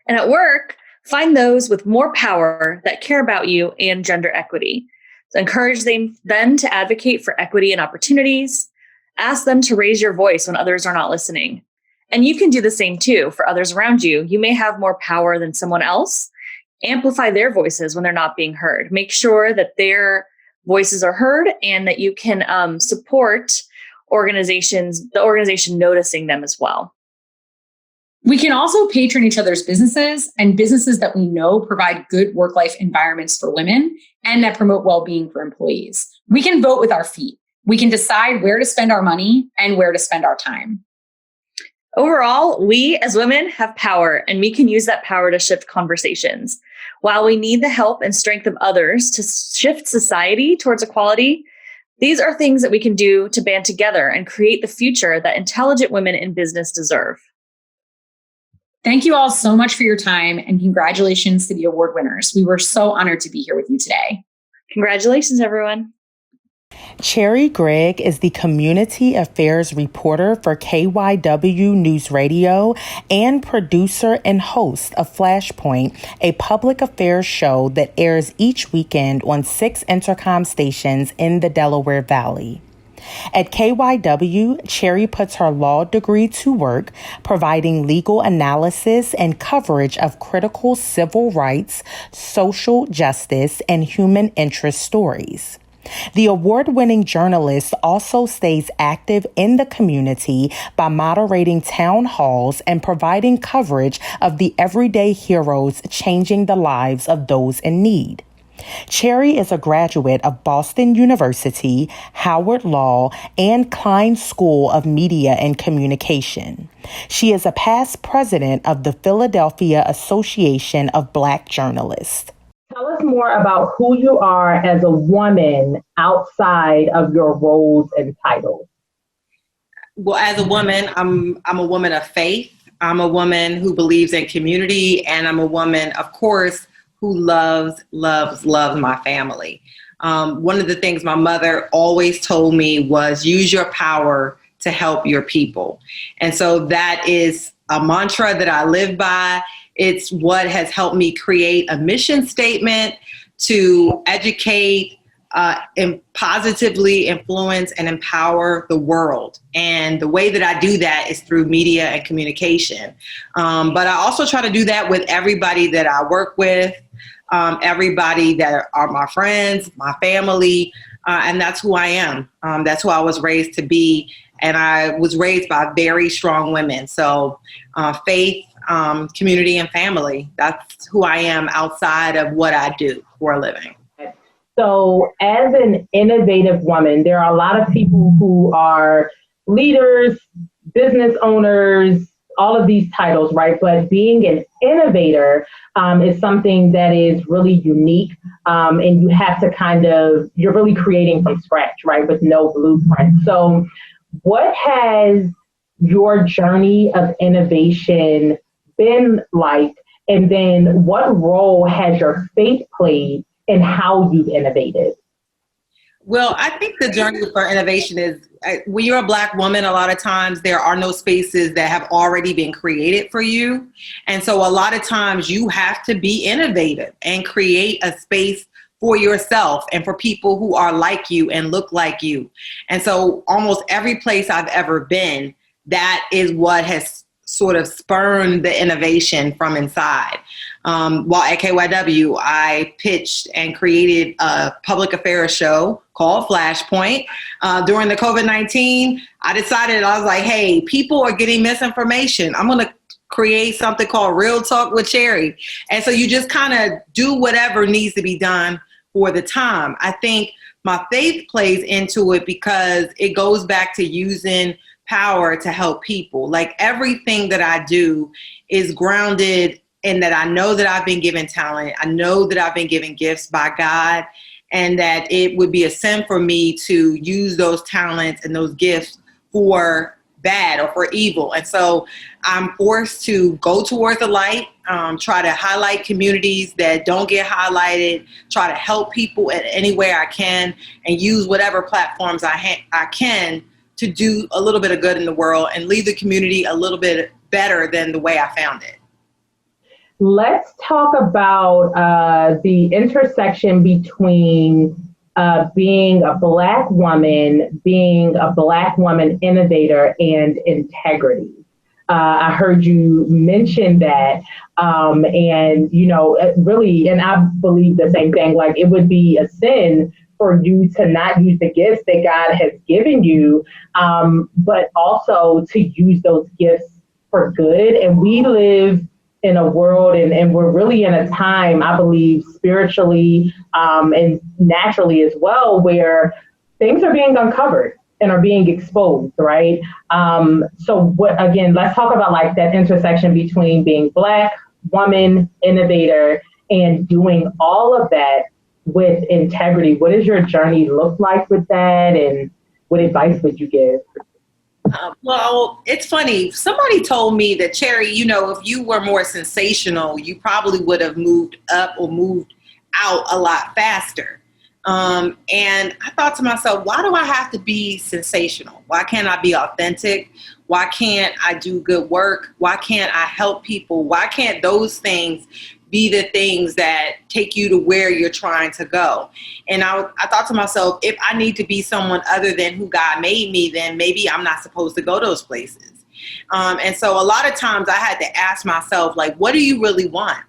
And at work, find those with more power that care about you and gender equity. So encourage them to advocate for equity and opportunities. Ask them to raise your voice when others are not listening. And you can do the same too for others around you. You may have more power than someone else. Amplify their voices when they're not being heard. Make sure that their voices are heard and that you can support the organization noticing them as well. We can also patron each other's businesses and businesses that we know provide good work-life environments for women and that promote well-being for employees. We can vote with our feet. We can decide where to spend our money and where to spend our time. Overall, we as women have power, and we can use that power to shift conversations. While we need the help and strength of others to shift society towards equality, these are things that we can do to band together and create the future that intelligent women in business deserve. Thank you all so much for your time, and congratulations to the award winners. We were so honored to be here with you today. Congratulations, everyone. Cherry Gregg is the community affairs reporter for KYW News Radio and producer and host of Flashpoint, a public affairs show that airs each weekend on 6 Intercom stations in the Delaware Valley. At KYW, Cherry puts her law degree to work, providing legal analysis and coverage of critical civil rights, social justice, and human interest stories. The award-winning journalist also stays active in the community by moderating town halls and providing coverage of the everyday heroes changing the lives of those in need. Cherry is a graduate of Boston University, Howard Law, and Klein School of Media and Communication. She is a past president of the Philadelphia Association of Black Journalists. Tell us more about who you are as a woman outside of your roles and titles. Well, as a woman, I'm a woman of faith. I'm a woman who believes in community, and I'm a woman, of course, who loves my family. One of the things my mother always told me was use your power to help your people. And so that is a mantra that I live by. It's what has helped me create a mission statement to educate, and positively influence and empower the world. And the way that I do that is through media and communication. But I also try to do that with everybody that I work with, everybody that are my friends, my family, and that's who I am. That's who I was raised to be. And I was raised by very strong women. So faith, community, and family, that's who I am outside of what I do for a living. So as an innovative woman, there are a lot of people who are leaders, business owners, all of these titles, right? But being an innovator is something that is really unique. And you have to you're really creating from scratch, right? With no blueprint. So what has your journey of innovation been like? And then what role has your faith played in how you've innovated? Well, I think the journey for innovation is when you're a Black woman, a lot of times there are no spaces that have already been created for you. And so a lot of times you have to be innovative and create a space for yourself and for people who are like you and look like you. And so almost every place I've ever been, that is what has sort of spurned the innovation from inside. While at KYW, I pitched and created a public affairs show called Flashpoint. During the COVID-19, I decided, I was like, hey, people are getting misinformation. I'm going to create something called Real Talk with Cherry. And so you just kind of do whatever needs to be done for the time. I think my faith plays into it because it goes back to using power to help people. Like everything that I do is grounded in that I know that I've been given talent. I know that I've been given gifts by God, and that it would be a sin for me to use those talents and those gifts for bad or for evil. And so I'm forced to go towards the light, try to highlight communities that don't get highlighted, try to help people in any way I can, and use whatever platforms I can to do a little bit of good in the world and leave the community a little bit better than the way I found it. Let's talk about the intersection between being a Black woman innovator, and integrity. I heard you mention that, and really, and I believe the same thing. Like it would be a sin for you to not use the gifts that God has given you, but also to use those gifts for good. And we live in a world, and we're really in a time, I believe, spiritually and naturally as well, where things are being uncovered and are being exposed, right? So again, let's talk about like that intersection between being Black, woman, innovator, and doing all of that with integrity. What does your journey look like with that, and what advice would you give? Well, it's funny. Somebody told me that, Cherry, if you were more sensational, you probably would have moved up or moved out a lot faster. And I thought to myself, why do I have to be sensational? Why can't I be authentic? Why can't I do good work? Why can't I help people? Why can't those things be the things that take you to where you're trying to go? And I thought to myself, if I need to be someone other than who God made me, then maybe I'm not supposed to go those places. And so a lot of times I had to ask myself, like, what do you really want?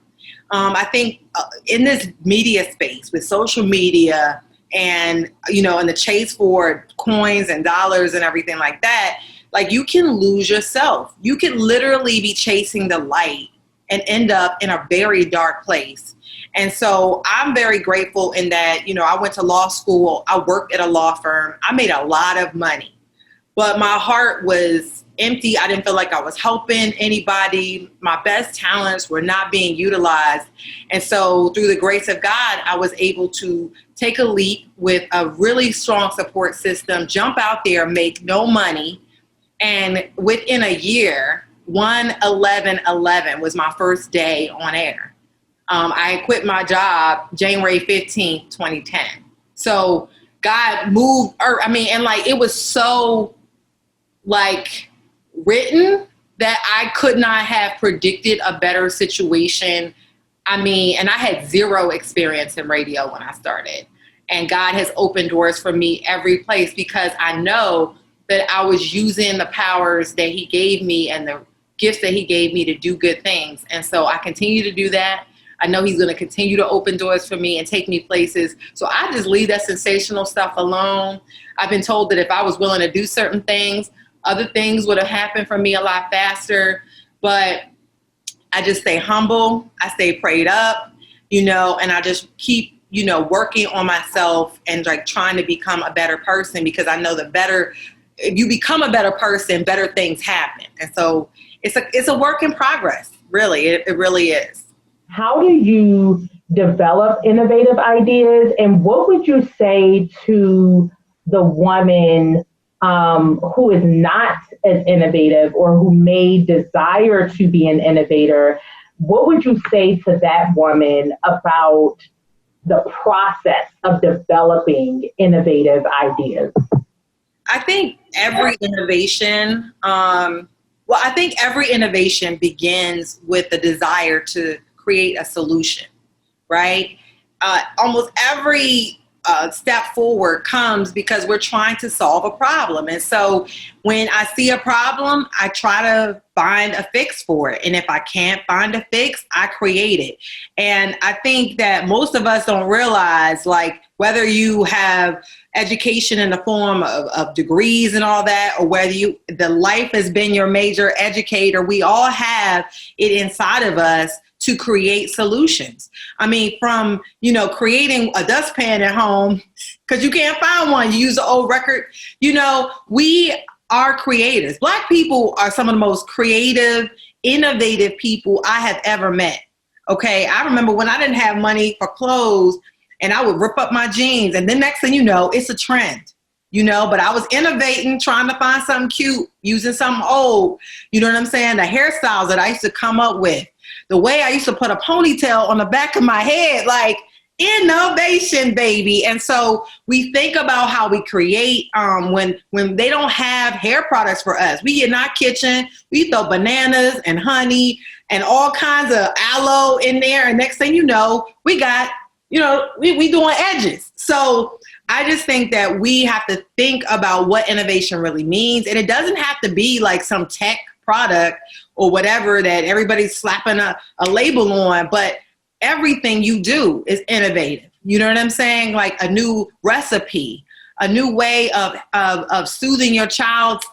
I think in this media space with social media and, in the chase for coins and dollars and everything like that, like you can lose yourself. You can literally be chasing the light and end up in a very dark place. And so I'm very grateful in that, I went to law school, I worked at a law firm, I made a lot of money, but my heart was empty. I didn't feel like I was helping anybody. My best talents were not being utilized. And so through the grace of God, I was able to take a leap with a really strong support system, jump out there, make no money. And within a year, 1/11/11 was my first day on air. I quit my job January 15th, 2010. So God moved, and like it was so like written that I could not have predicted a better situation. I mean, and I had zero experience in radio when I started. And God has opened doors for me every place because I know that I was using the powers that he gave me and the gifts that he gave me to do good things. And so I continue to do that. I know he's going to continue to open doors for me and take me places. So I just leave that sensational stuff alone. I've been told that if I was willing to do certain things, other things would have happened for me a lot faster. But I just stay humble. I stay prayed up, and I just keep, working on myself and like trying to become a better person, because I know if you become a better person, better things happen. And so it's a work in progress, really. It really is. How do you develop innovative ideas? And what would you say to the woman who is not as innovative or who may desire to be an innovator? What would you say to that woman about the process of developing innovative ideas? I think every innovation, begins with the desire to create a solution, right? Almost every step forward comes because we're trying to solve a problem. And so when I see a problem, I try to find a fix for it. And if I can't find a fix, I create it. And I think that most of us don't realize, like, whether you have education in the form of degrees and all that, or whether the life has been your major educator, we all have it inside of us to create solutions. I mean, from, creating a dustpan at home, because you can't find one, you use an old record, we are creators. Black people are some of the most creative, innovative people I have ever met. Okay, I remember when I didn't have money for clothes and I would rip up my jeans, and then next thing you know, it's a trend. But I was innovating, trying to find something cute, using something old. You know what I'm saying? The hairstyles that I used to come up with, the way I used to put a ponytail on the back of my head, like innovation, baby. And so we think about how we create when they don't have hair products for us. We get in our kitchen, we throw bananas and honey and all kinds of aloe in there. And next thing you know, we got, we doing edges. So I just think that we have to think about what innovation really means. And it doesn't have to be like some tech product or whatever that everybody's slapping a label on, but everything you do is innovative. You know what I'm saying? Like a new recipe, a new way of soothing your child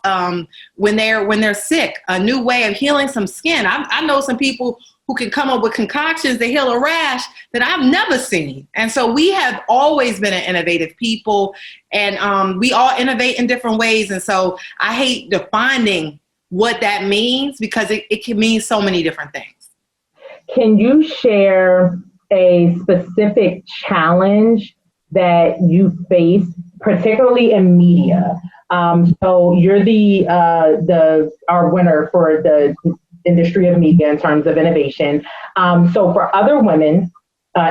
when they're sick, a new way of healing some skin. I know some people who can come up with concoctions to heal a rash that I've never seen. And so we have always been an innovative people, and we all innovate in different ways. And so I hate defining what that means, because it can mean so many different things. Can you share a specific challenge that you face, particularly in media? So you're our winner for the industry of media in terms of innovation. So for other women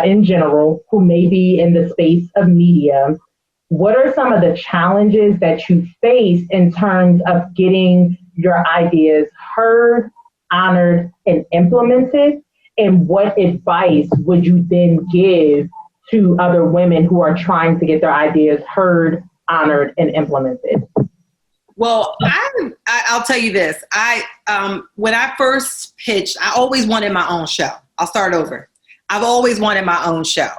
in general who may be in the space of media, what are some of the challenges that you face in terms of getting your ideas heard, honored, and implemented? And what advice would you then give to other women who are trying to get their ideas heard, honored, and implemented? Well, I'll tell you this. When I first pitched, I always wanted my own show. I'll start over. I've always wanted my own show,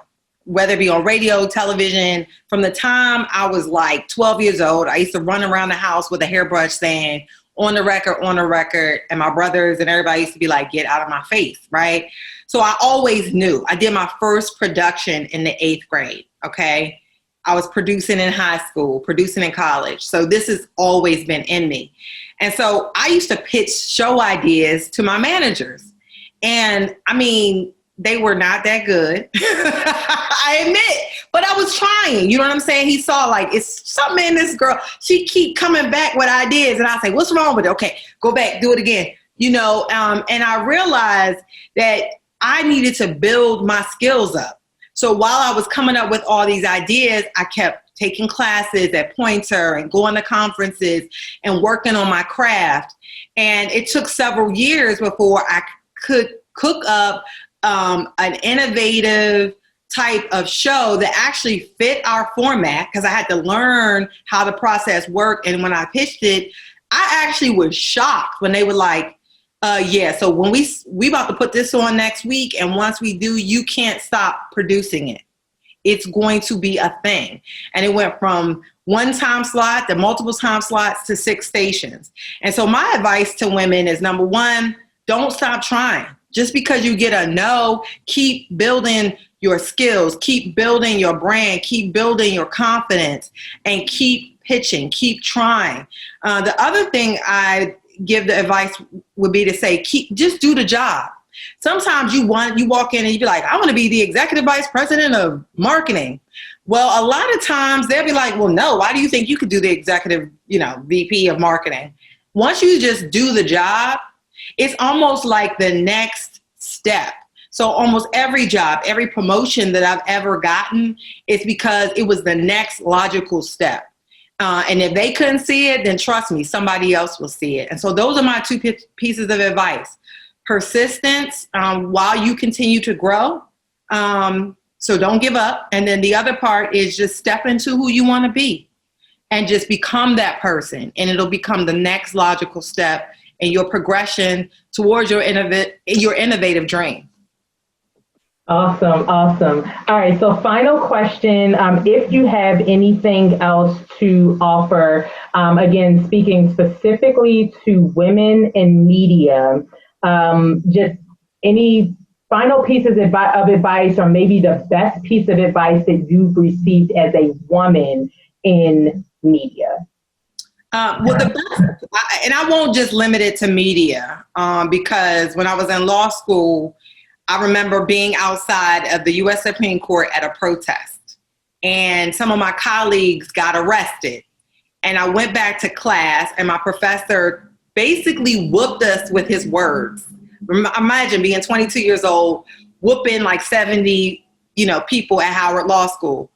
whether it be on radio, television. From the time I was like 12 years old, I used to run around the house with a hairbrush saying, on the record. And my brothers and everybody used to be like, get out of my face, right? So I always knew. I did my first production in the 8th grade, okay? I was producing in high school, producing in college. So this has always been in me. And so I used to pitch show ideas to my managers. And I mean, they were not that good. I admit, but I was trying. You know what I'm saying? He saw like, it's something in this girl. She keep coming back with ideas. And I say, what's wrong with it? Okay, go back, do it again. And I realized that I needed to build my skills up. So while I was coming up with all these ideas, I kept taking classes at Pointer and going to conferences and working on my craft. And it took several years before I could cook up an innovative type of show that actually fit our format, because I had to learn how the process worked. And when I pitched it, I actually was shocked when they were like, yeah, so when we about to put this on next week, and once we do, you can't stop producing it. It's going to be a thing. And it went from one time slot to multiple time slots to 6 stations. And so my advice to women is, number one, don't stop trying. Just because you get a no, keep building your skills, keep building your brand, keep building your confidence, and keep pitching, keep trying. The other thing I give the advice would be to say, just do the job. Sometimes you walk in and you be like, I want to be the executive vice president of marketing. Well, a lot of times they'll be like, well, no, why do you think you could do the executive, VP of marketing? Once you just do the job, it's almost like the next step. So almost every job, every promotion that I've ever gotten is because it was the next logical step. And if they couldn't see it, then trust me, somebody else will see it. And so those are my 2 pieces of advice. Persistence while you continue to grow. So don't give up. And then the other part is just step into who you want to be and just become that person. And it'll become the next logical step in your progression towards your innovative dream. Awesome. All right, so final question. If you have anything else to offer, again, speaking specifically to women in media, just any final pieces of advice, or maybe the best piece of advice that you've received as a woman in media? Well, the best, and I won't just limit it to media, because when I was in law school, I remember being outside of the U.S. Supreme Court at a protest, and some of my colleagues got arrested. And I went back to class, and my professor basically whooped us with his words. Imagine being 22 years old, whooping like 70, people at Howard Law School.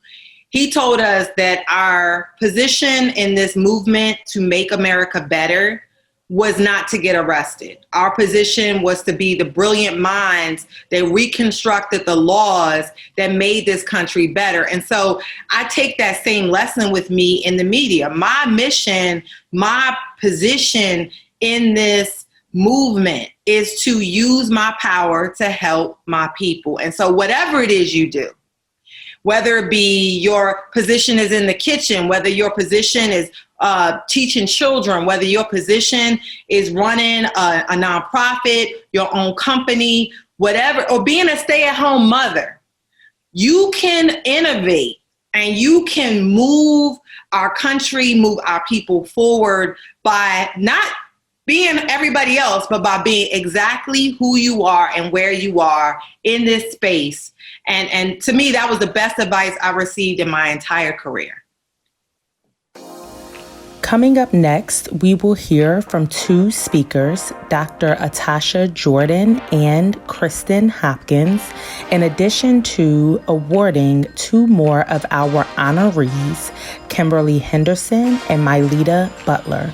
He told us that our position in this movement to make America better was not to get arrested. Our position was to be the brilliant minds that reconstructed the laws that made this country better. And so I take that same lesson with me in the media. My mission, my position in this movement is to use my power to help my people. And so whatever it is you do, whether it be your position is in the kitchen, whether your position is teaching children, whether your position is running a nonprofit, your own company, whatever, or being a stay-at-home mother, you can innovate and you can move our country, move our people forward by not being everybody else, but by being exactly who you are and where you are in this space. And to me, that was the best advice I received in my entire career. Coming up next, we will hear from 2 speakers, Dr. Atasha Jordan and Kristen Hopkins, in addition to awarding 2 more of our honorees, Kimberly Henderson and Myleta Butler.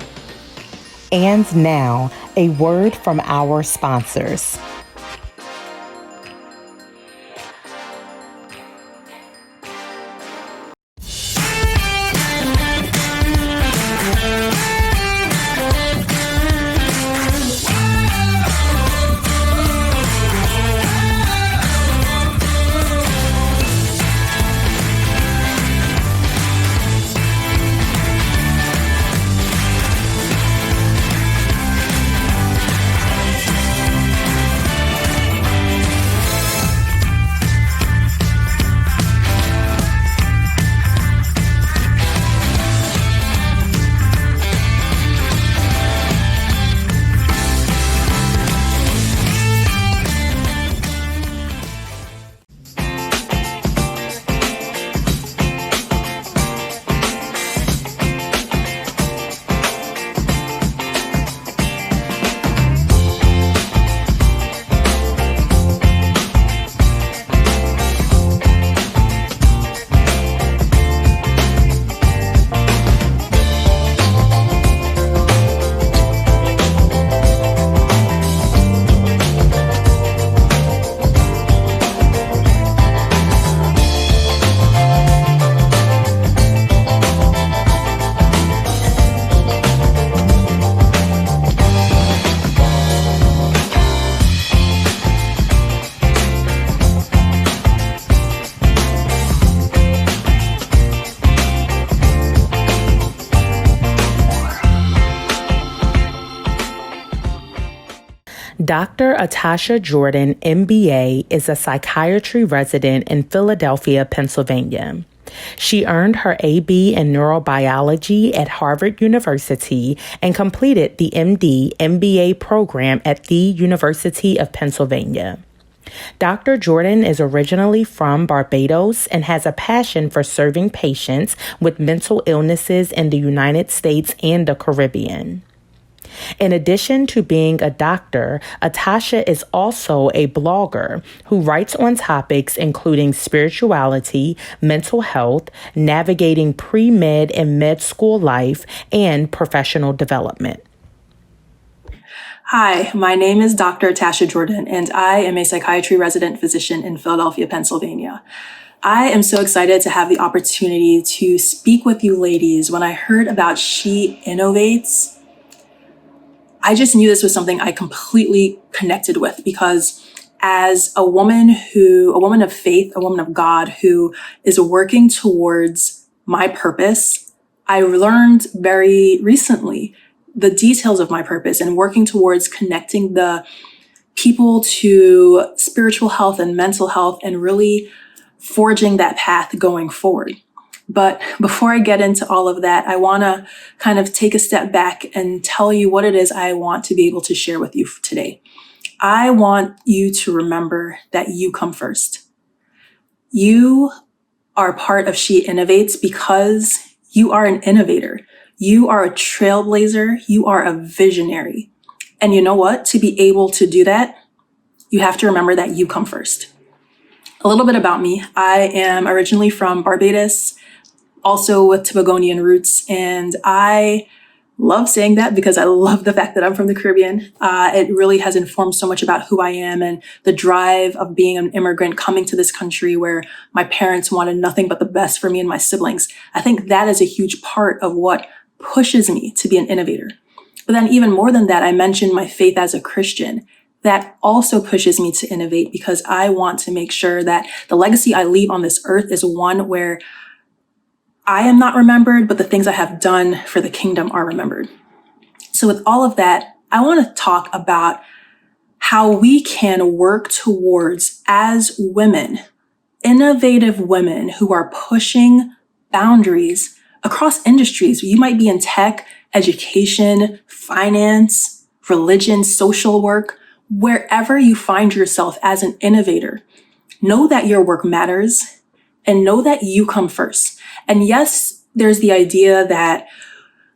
And now, a word from our sponsors. Dr. Atasha Jordan, MBA, is a psychiatry resident in Philadelphia, Pennsylvania. She earned her AB in neurobiology at Harvard University and completed the MD MBA program at the University of Pennsylvania. Dr. Jordan is originally from Barbados and has a passion for serving patients with mental illnesses in the United States and the Caribbean. In addition to being a doctor, Atasha is also a blogger who writes on topics including spirituality, mental health, navigating pre-med and med school life, and professional development. Hi, my name is Dr. Tasha Jordan, and I am a psychiatry resident physician in Philadelphia, Pennsylvania. I am so excited to have the opportunity to speak with you ladies. When I heard about She Innovates, I just knew this was something I completely connected with, because as a woman of faith, a woman of God who is working towards my purpose, I learned very recently the details of my purpose and working towards connecting the people to spiritual health and mental health and really forging that path going forward. But before I get into all of that, I want to kind of take a step back and tell you what it is I want to be able to share with you today. I want you to remember that you come first. You are part of She Innovates because you are an innovator. You are a trailblazer. You are a visionary. And you know what? To be able to do that, you have to remember that you come first. A little bit about me. I am originally from Barbados, also with Tobagonian roots. And I love saying that because I love the fact that I'm from the Caribbean. It really has informed so much about who I am and the drive of being an immigrant coming to this country where my parents wanted nothing but the best for me and my siblings. I think that is a huge part of what pushes me to be an innovator. But then even more than that, I mentioned my faith as a Christian. That also pushes me to innovate because I want to make sure that the legacy I leave on this earth is one where I am not remembered, but the things I have done for the kingdom are remembered. So with all of that, I want to talk about how we can work towards, as women, innovative women who are pushing boundaries across industries. You might be in tech, education, finance, religion, social work, wherever you find yourself as an innovator. Know that your work matters and know that you come first. And yes, there's the idea that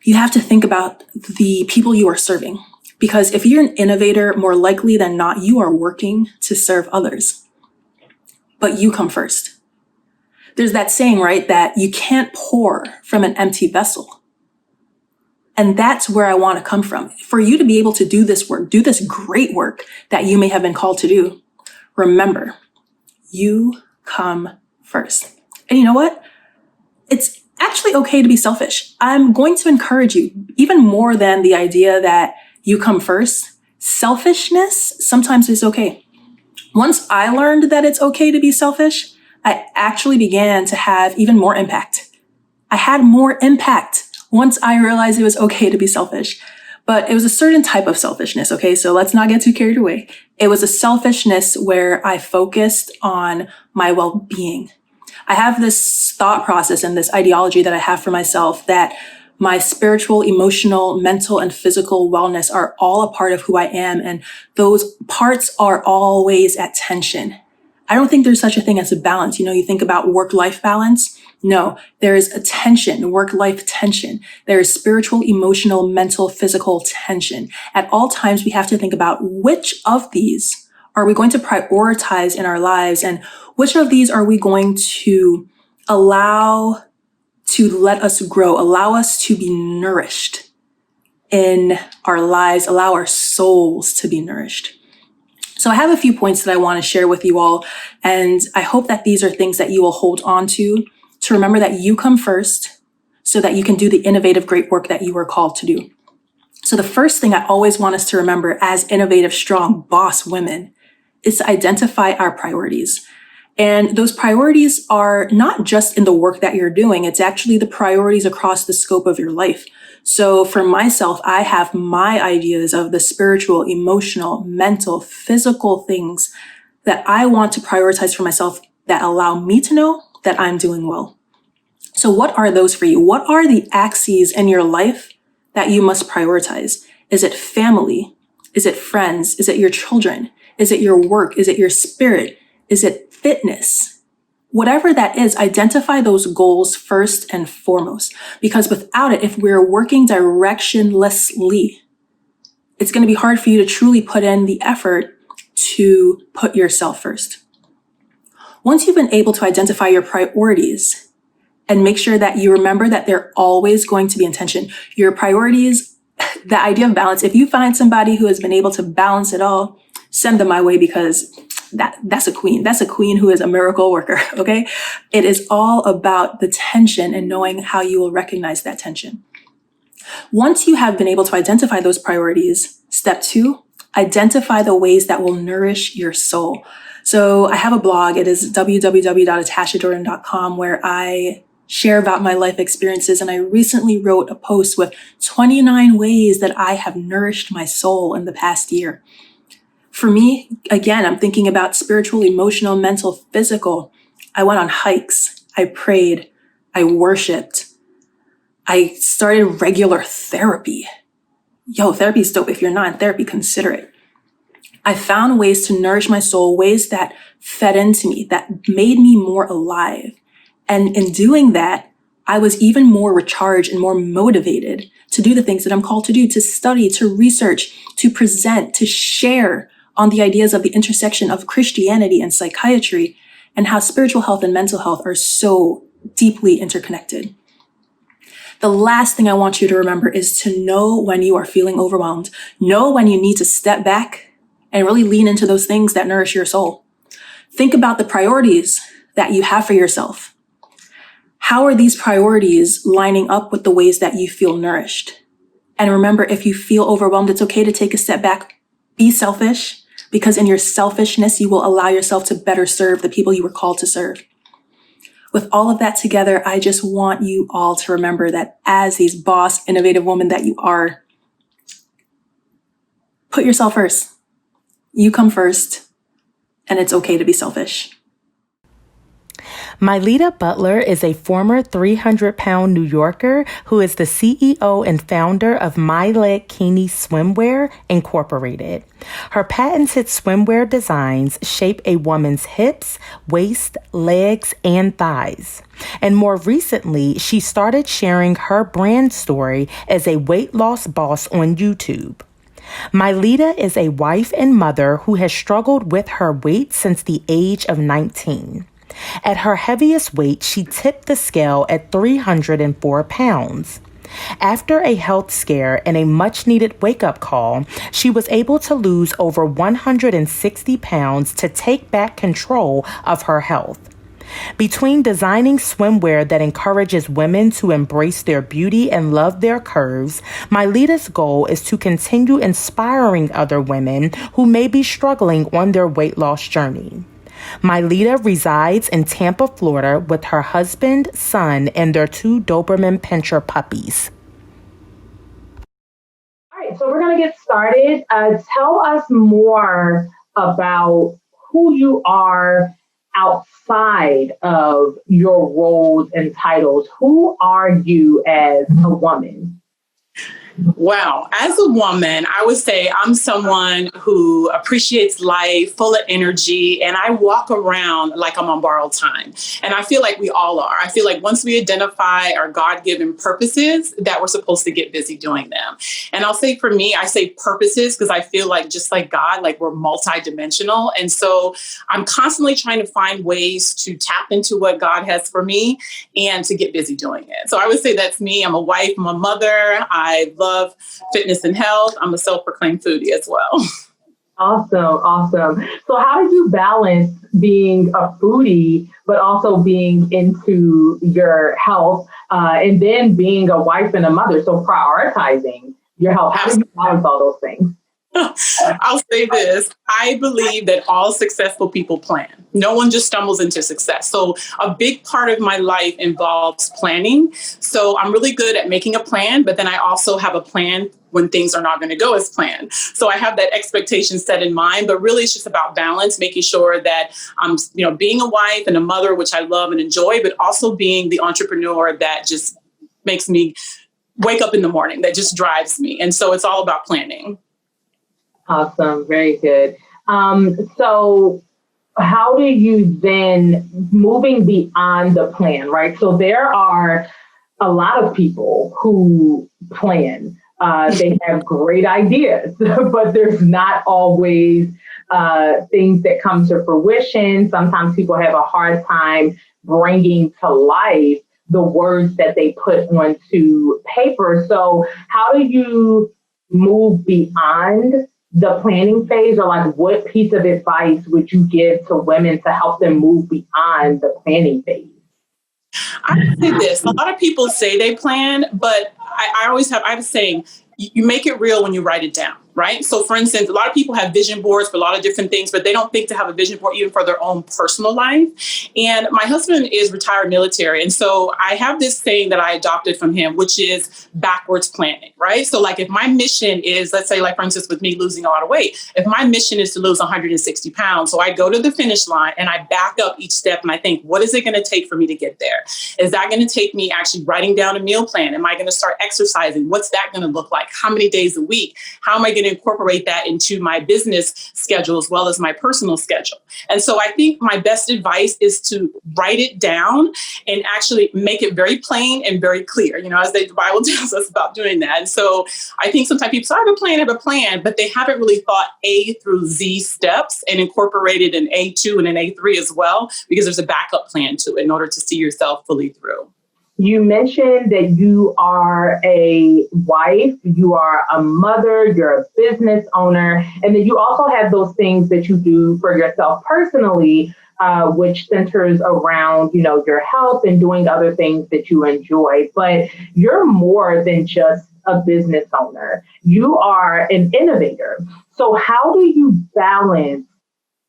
you have to think about the people you are serving. Because if you're an innovator, more likely than not, you are working to serve others. But you come first. There's that saying, right, that you can't pour from an empty vessel. And that's where I want to come from. For you to be able to do this work, do this great work that you may have been called to do, remember, you come first. And you know what? It's actually okay to be selfish. I'm going to encourage you, even more than the idea that you come first, selfishness sometimes is okay. Once I learned that it's okay to be selfish, I actually began to have even more impact. I had more impact once I realized it was okay to be selfish. But it was a certain type of selfishness, okay? So let's not get too carried away. It was a selfishness where I focused on my well-being. I have this thought process and this ideology that I have for myself that my spiritual, emotional, mental, and physical wellness are all a part of who I am. And those parts are always at tension. I don't think there's such a thing as a balance. You know, you think about work-life balance. No, there is a tension, work-life tension. There is spiritual, emotional, mental, physical tension. At all times, we have to think about which of these are we going to prioritize in our lives and which of these are we going to allow to let us grow, allow us to be nourished in our lives, allow our souls to be nourished. So I have a few points that I want to share with you all, and I hope that these are things that you will hold on to remember that you come first so that you can do the innovative, great work that you were called to do. So the first thing I always want us to remember as innovative, strong boss women is to identify our priorities. And those priorities are not just in the work that you're doing, it's actually the priorities across the scope of your life. So for myself, I have my ideas of the spiritual, emotional, mental, physical things that I want to prioritize for myself that allow me to know that I'm doing well. So what are those for you? What are the axes in your life that you must prioritize? Is it family? Is it friends? Is it your children? Is it your work? Is it your spirit? Is it fitness? Whatever that is, identify those goals first and foremost, because without it, if we're working directionlessly, it's going to be hard for you to truly put in the effort to put yourself first. Once you've been able to identify your priorities and make sure that you remember that they're always going to be in tension, your priorities, the idea of balance, if you find somebody who has been able to balance it all, send them my way, because that's a queen. That's a queen who is a miracle worker, okay? It is all about the tension and knowing how you will recognize that tension. Once you have been able to identify those priorities, step 2, identify the ways that will nourish your soul. So I have a blog. It is www.atashajordan.com, where I share about my life experiences. And I recently wrote a post with 29 ways that I have nourished my soul in the past year. For me, again, I'm thinking about spiritual, emotional, mental, physical. I went on hikes. I prayed. I worshiped. I started regular therapy. Therapy is dope. If you're not in therapy, consider it. I found ways to nourish my soul, ways that fed into me, that made me more alive. And in doing that, I was even more recharged and more motivated to do the things that I'm called to do, to study, to research, to present, to share on the ideas of the intersection of Christianity and psychiatry, and how spiritual health and mental health are so deeply interconnected. The last thing I want you to remember is to know when you are feeling overwhelmed. Know when you need to step back and really lean into those things that nourish your soul. Think about the priorities that you have for yourself. How are these priorities lining up with the ways that you feel nourished? And remember, if you feel overwhelmed, it's okay to take a step back. Be selfish, because in your selfishness, you will allow yourself to better serve the people you were called to serve. With all of that together, I just want you all to remember that as these boss, innovative women that you are, put yourself first. You come first, and it's okay to be selfish. Myleta Butler is a former 300-pound New Yorker who is the CEO and founder of MyLegKini Swimwear Incorporated. Her patented swimwear designs shape a woman's hips, waist, legs, and thighs. And more recently, she started sharing her brand story as a weight loss boss on YouTube. Myleta is a wife and mother who has struggled with her weight since the age of 19. At her heaviest weight, she tipped the scale at 304 pounds. After a health scare and a much-needed wake-up call, she was able to lose over 160 pounds to take back control of her health. Between designing swimwear that encourages women to embrace their beauty and love their curves, Myleta's goal is to continue inspiring other women who may be struggling on their weight loss journey. Myleta resides in Tampa, Florida with her husband, son, and their 2 Doberman Pinscher puppies. All right, so we're going to get started. Tell us more about who you are outside of your roles and titles. Who are you as a woman? Wow. As a woman, I would say I'm someone who appreciates life, full of energy, and I walk around like I'm on borrowed time. And I feel like we all are. I feel like once we identify our God-given purposes, that we're supposed to get busy doing them. And I'll say for me, I say purposes because I feel like just like God, like we're multidimensional. And so I'm constantly trying to find ways to tap into what God has for me and to get busy doing it. So I would say that's me. I'm a wife, I'm a mother. I love fitness and health. I'm a self-proclaimed foodie as well. Awesome. So how did you balance being a foodie, but also being into your health, and then being a wife and a mother? So prioritizing your health. How did you balance all those things? I'll say this. I believe that all successful people plan. No one just stumbles into success. So a big part of my life involves planning. So I'm really good at making a plan, but then I also have a plan when things are not going to go as planned. So I have that expectation set in mind, but really it's just about balance, making sure that I'm, being a wife and a mother, which I love and enjoy, but also being the entrepreneur that just makes me wake up in the morning, that just drives me. And so it's all about planning. Awesome. Very good. So how do you then, moving beyond the plan, right? So there are a lot of people who plan. They have great ideas, but there's not always things that come to fruition. Sometimes people have a hard time bringing to life the words that they put onto paper. So how do you move beyond the planning phase, or like what piece of advice would you give to women to help them move beyond the planning phase? I would say this. A lot of people say they plan, but I have a saying, you make it real when you write it down, right? So for instance, a lot of people have vision boards for a lot of different things, but they don't think to have a vision board even for their own personal life. And my husband is retired military. And so I have this saying that I adopted from him, which is backwards planning, right? So like if my mission is, let's say like for instance, with me losing a lot of weight, if my mission is to lose 160 pounds, so I go to the finish line and I back up each step and I think, what is it going to take for me to get there? Is that going to take me actually writing down a meal plan? Am I going to start exercising? What's that going to look like? How many days a week? How am I going to incorporate that into my business schedule as well as my personal schedule? And so I think my best advice is to write it down and actually make it very plain and very clear, as the Bible tells us about doing that. And so I think sometimes people say, I have a plan, but they haven't really thought A through Z steps and incorporated an A2 and an A3 as well, because there's a backup plan to it in order to see yourself fully through. You mentioned that you are a wife, you are a mother, you're a business owner, and then you also have those things that you do for yourself personally, which centers around, your health and doing other things that you enjoy. But you're more than just a business owner. You are an innovator. So how do you balance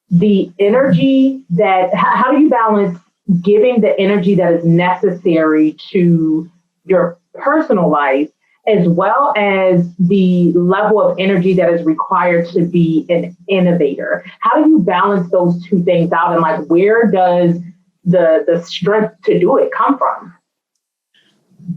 the energy how do you balance giving the energy that is necessary to your personal life, as well as the level of energy that is required to be an innovator? How do you balance those two things out, and like where does the strength to do it come from?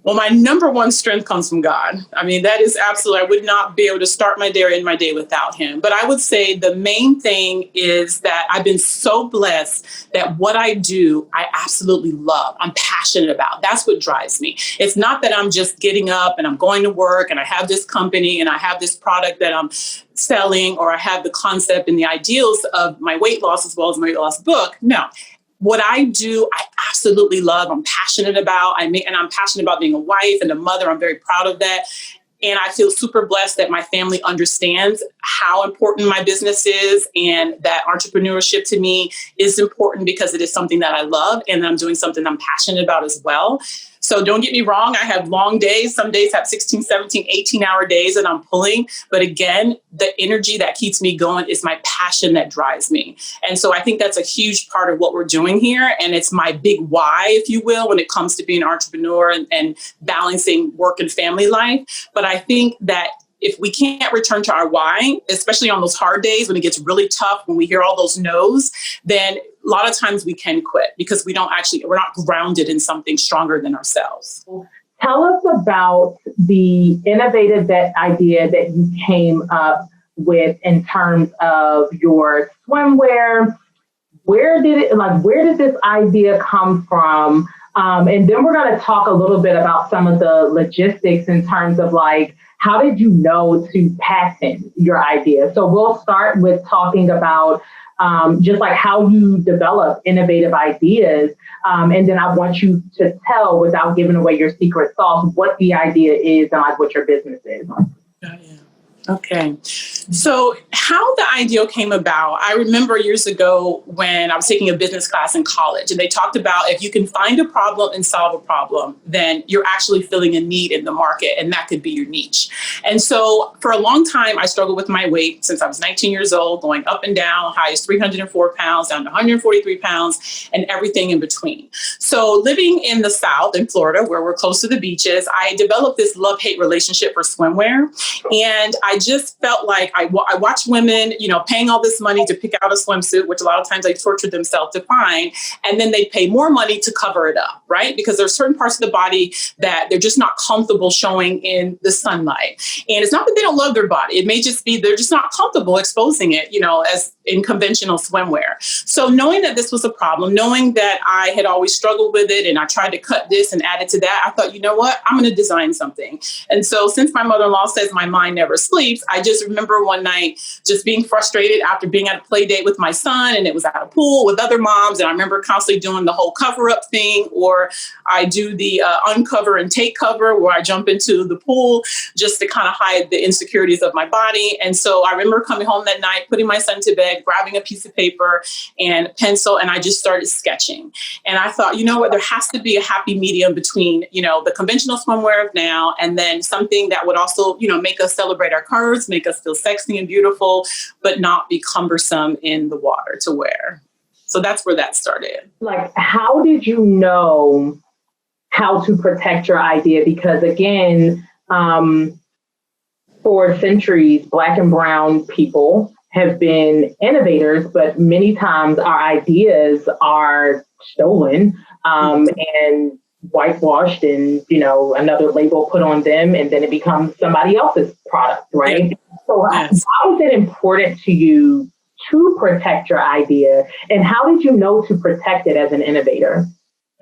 Well, my number one strength comes from God. I mean, that is absolutely, I would not be able to start my day or end my day without him. But I would say the main thing is that I've been so blessed that what I do, I absolutely love. I'm passionate about. That's what drives me. It's not that I'm just getting up and I'm going to work and I have this company and I have this product that I'm selling, or I have the concept and the ideals of my weight loss as well as my weight loss book. No. What I do, I absolutely love. I'm passionate about. And I'm passionate about being a wife and a mother. I'm very proud of that. And I feel super blessed that my family understands how important my business is, and that entrepreneurship to me is important because it is something that I love and I'm doing something I'm passionate about as well. So don't get me wrong, I have long days. Some days have 16, 17, 18-hour days that I'm pulling. But again, the energy that keeps me going is my passion that drives me. And so I think that's a huge part of what we're doing here. And it's my big why, if you will, when it comes to being an entrepreneur and balancing work and family life. But I think that if we can't return to our why, especially on those hard days when it gets really tough, when we hear all those no's, then a lot of times we can quit because we're not grounded in something stronger than ourselves. Tell us about the innovative idea that you came up with in terms of your swimwear. Where did this idea come from? And then we're going to talk a little bit about some of the logistics in terms of how did you know to patent your idea? So we'll start with talking about just how you develop innovative ideas. And then I want you to tell, without giving away your secret sauce, what the idea is and what your business is. Okay. So how the ideal came about, I remember years ago when I was taking a business class in college, and they talked about if you can find a problem and solve a problem, then you're actually filling a need in the market, and that could be your niche. And so for a long time, I struggled with my weight since I was 19 years old, going up and down, high as 304 pounds, down to 143 pounds, and everything in between. So living in the South, in Florida, where we're close to the beaches, I developed this love-hate relationship for swimwear. And I just felt like I watched women, paying all this money to pick out a swimsuit, which a lot of times they tortured themselves to find, and then they pay more money to cover it up, right? Because there's certain parts of the body that they're just not comfortable showing in the sunlight. And it's not that they don't love their body. It may just be they're just not comfortable exposing it, as in conventional swimwear. So knowing that this was a problem, knowing that I had always struggled with it and I tried to cut this and add it to that, I thought, you know what, I'm going to design something. And so since my mother-in-law says my mind never sleeps, I just remember one night just being frustrated after being at a play date with my son, and it was at a pool with other moms. And I remember constantly doing the whole cover up thing, or I do the uncover and take cover where I jump into the pool just to kind of hide the insecurities of my body. And so I remember coming home that night, putting my son to bed, grabbing a piece of paper and pencil, and I just started sketching. And I thought, you know what, there has to be a happy medium between, the conventional swimwear of now and then something that would also, make us celebrate our curves, make us feel sexy and beautiful, but not be cumbersome in the water to wear. So that's where that started. Like, how did you know how to protect your idea? Because again, for centuries, Black and brown people have been innovators, but many times our ideas are stolen and whitewashed and, another label put on them, and then it becomes somebody else's product, right? Yeah. So yes. How is it important to you to protect your idea, and how did you know to protect it as an innovator?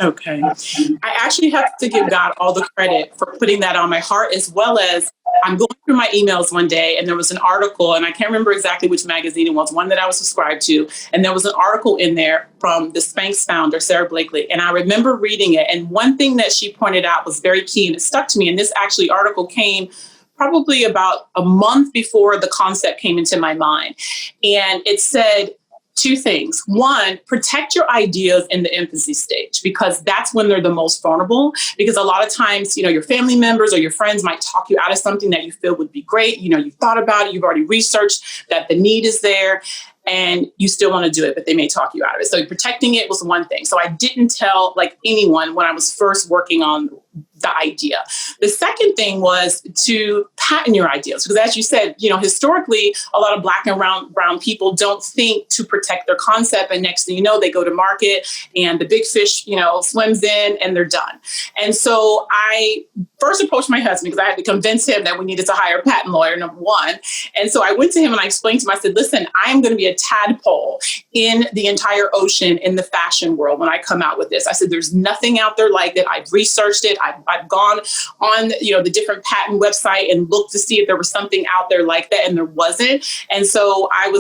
Okay. I actually have to give God all the credit for putting that on my heart, as well as I'm going through my emails one day and there was an article, and I can't remember exactly which magazine it was, one that I was subscribed to. And there was an article in there from the Spanx founder, Sarah Blakely. And I remember reading it. And one thing that she pointed out was very key, and it stuck to me. And this actually article came probably about a month before the concept came into my mind. And it said, two things. One, protect your ideas in the infancy stage, because that's when they're the most vulnerable. Because a lot of times, your family members or your friends might talk you out of something that you feel would be great. You've thought about it, you've already researched that the need is there, and you still want to do it, but they may talk you out of it. So protecting it was one thing. So I didn't tell anyone when I was first working on the idea. The second thing was to patent your ideas, because as you said, historically, a lot of Black and brown people don't think to protect their concept, and next thing you know, they go to market and the big fish, swims in and they're done. And so I first approached my husband because I had to convince him that we needed to hire a patent lawyer, number one. And so I went to him and I explained to him, I said, listen, I'm going to be a tadpole in the entire ocean in the fashion world when I come out with this. I said, there's nothing out there like that. I've researched it. I've gone on, the different patent website and looked to see if there was something out there like that, and there wasn't. And so I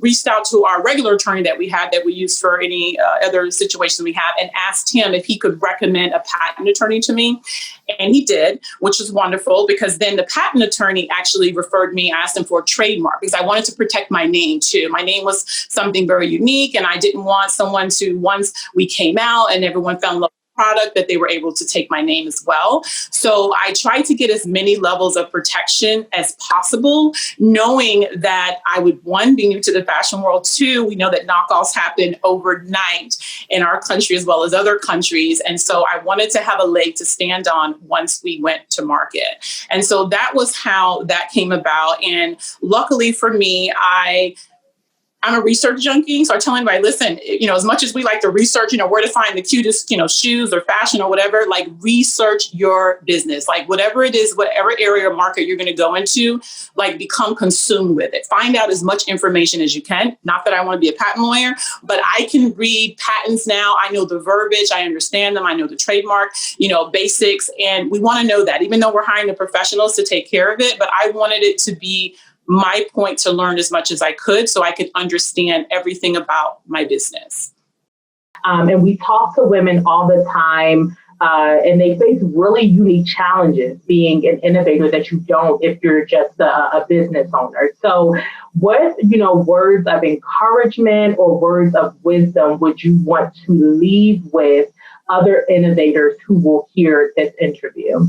reached out to our regular attorney that we had, that we use for any other situation we have, and asked him if he could recommend a patent attorney to me. And he did, which was wonderful, because then the patent attorney actually referred me, asked him for a trademark, because I wanted to protect my name too. My name was something very unique, and I didn't want someone to, once we came out and everyone fell in love with the product, that they were able to take my name as well. So I tried to get as many levels of protection as possible, knowing that I would, one, be new to the fashion world. Two, we know that knockoffs happen overnight in our country as well as other countries. And so I wanted to have a leg to stand on once we went to market. And so that was how that came about. And luckily for me, I'm a research junkie. So I tell anybody, listen, as much as we like to research, where to find the cutest, shoes or fashion or whatever, research your business, whatever it is, whatever area or market you're going to go into, become consumed with it. Find out as much information as you can. Not that I want to be a patent lawyer, but I can read patents now. I know the verbiage. I understand them. I know the trademark, basics. And we want to know that, even though we're hiring the professionals to take care of it, but I wanted it to be my point to learn as much as I could so I could understand everything about my business. And we talk to women all the time And they face really unique challenges being an innovator that you don't if you're just a business owner. So what, words of encouragement or words of wisdom would you want to leave with other innovators who will hear this interview?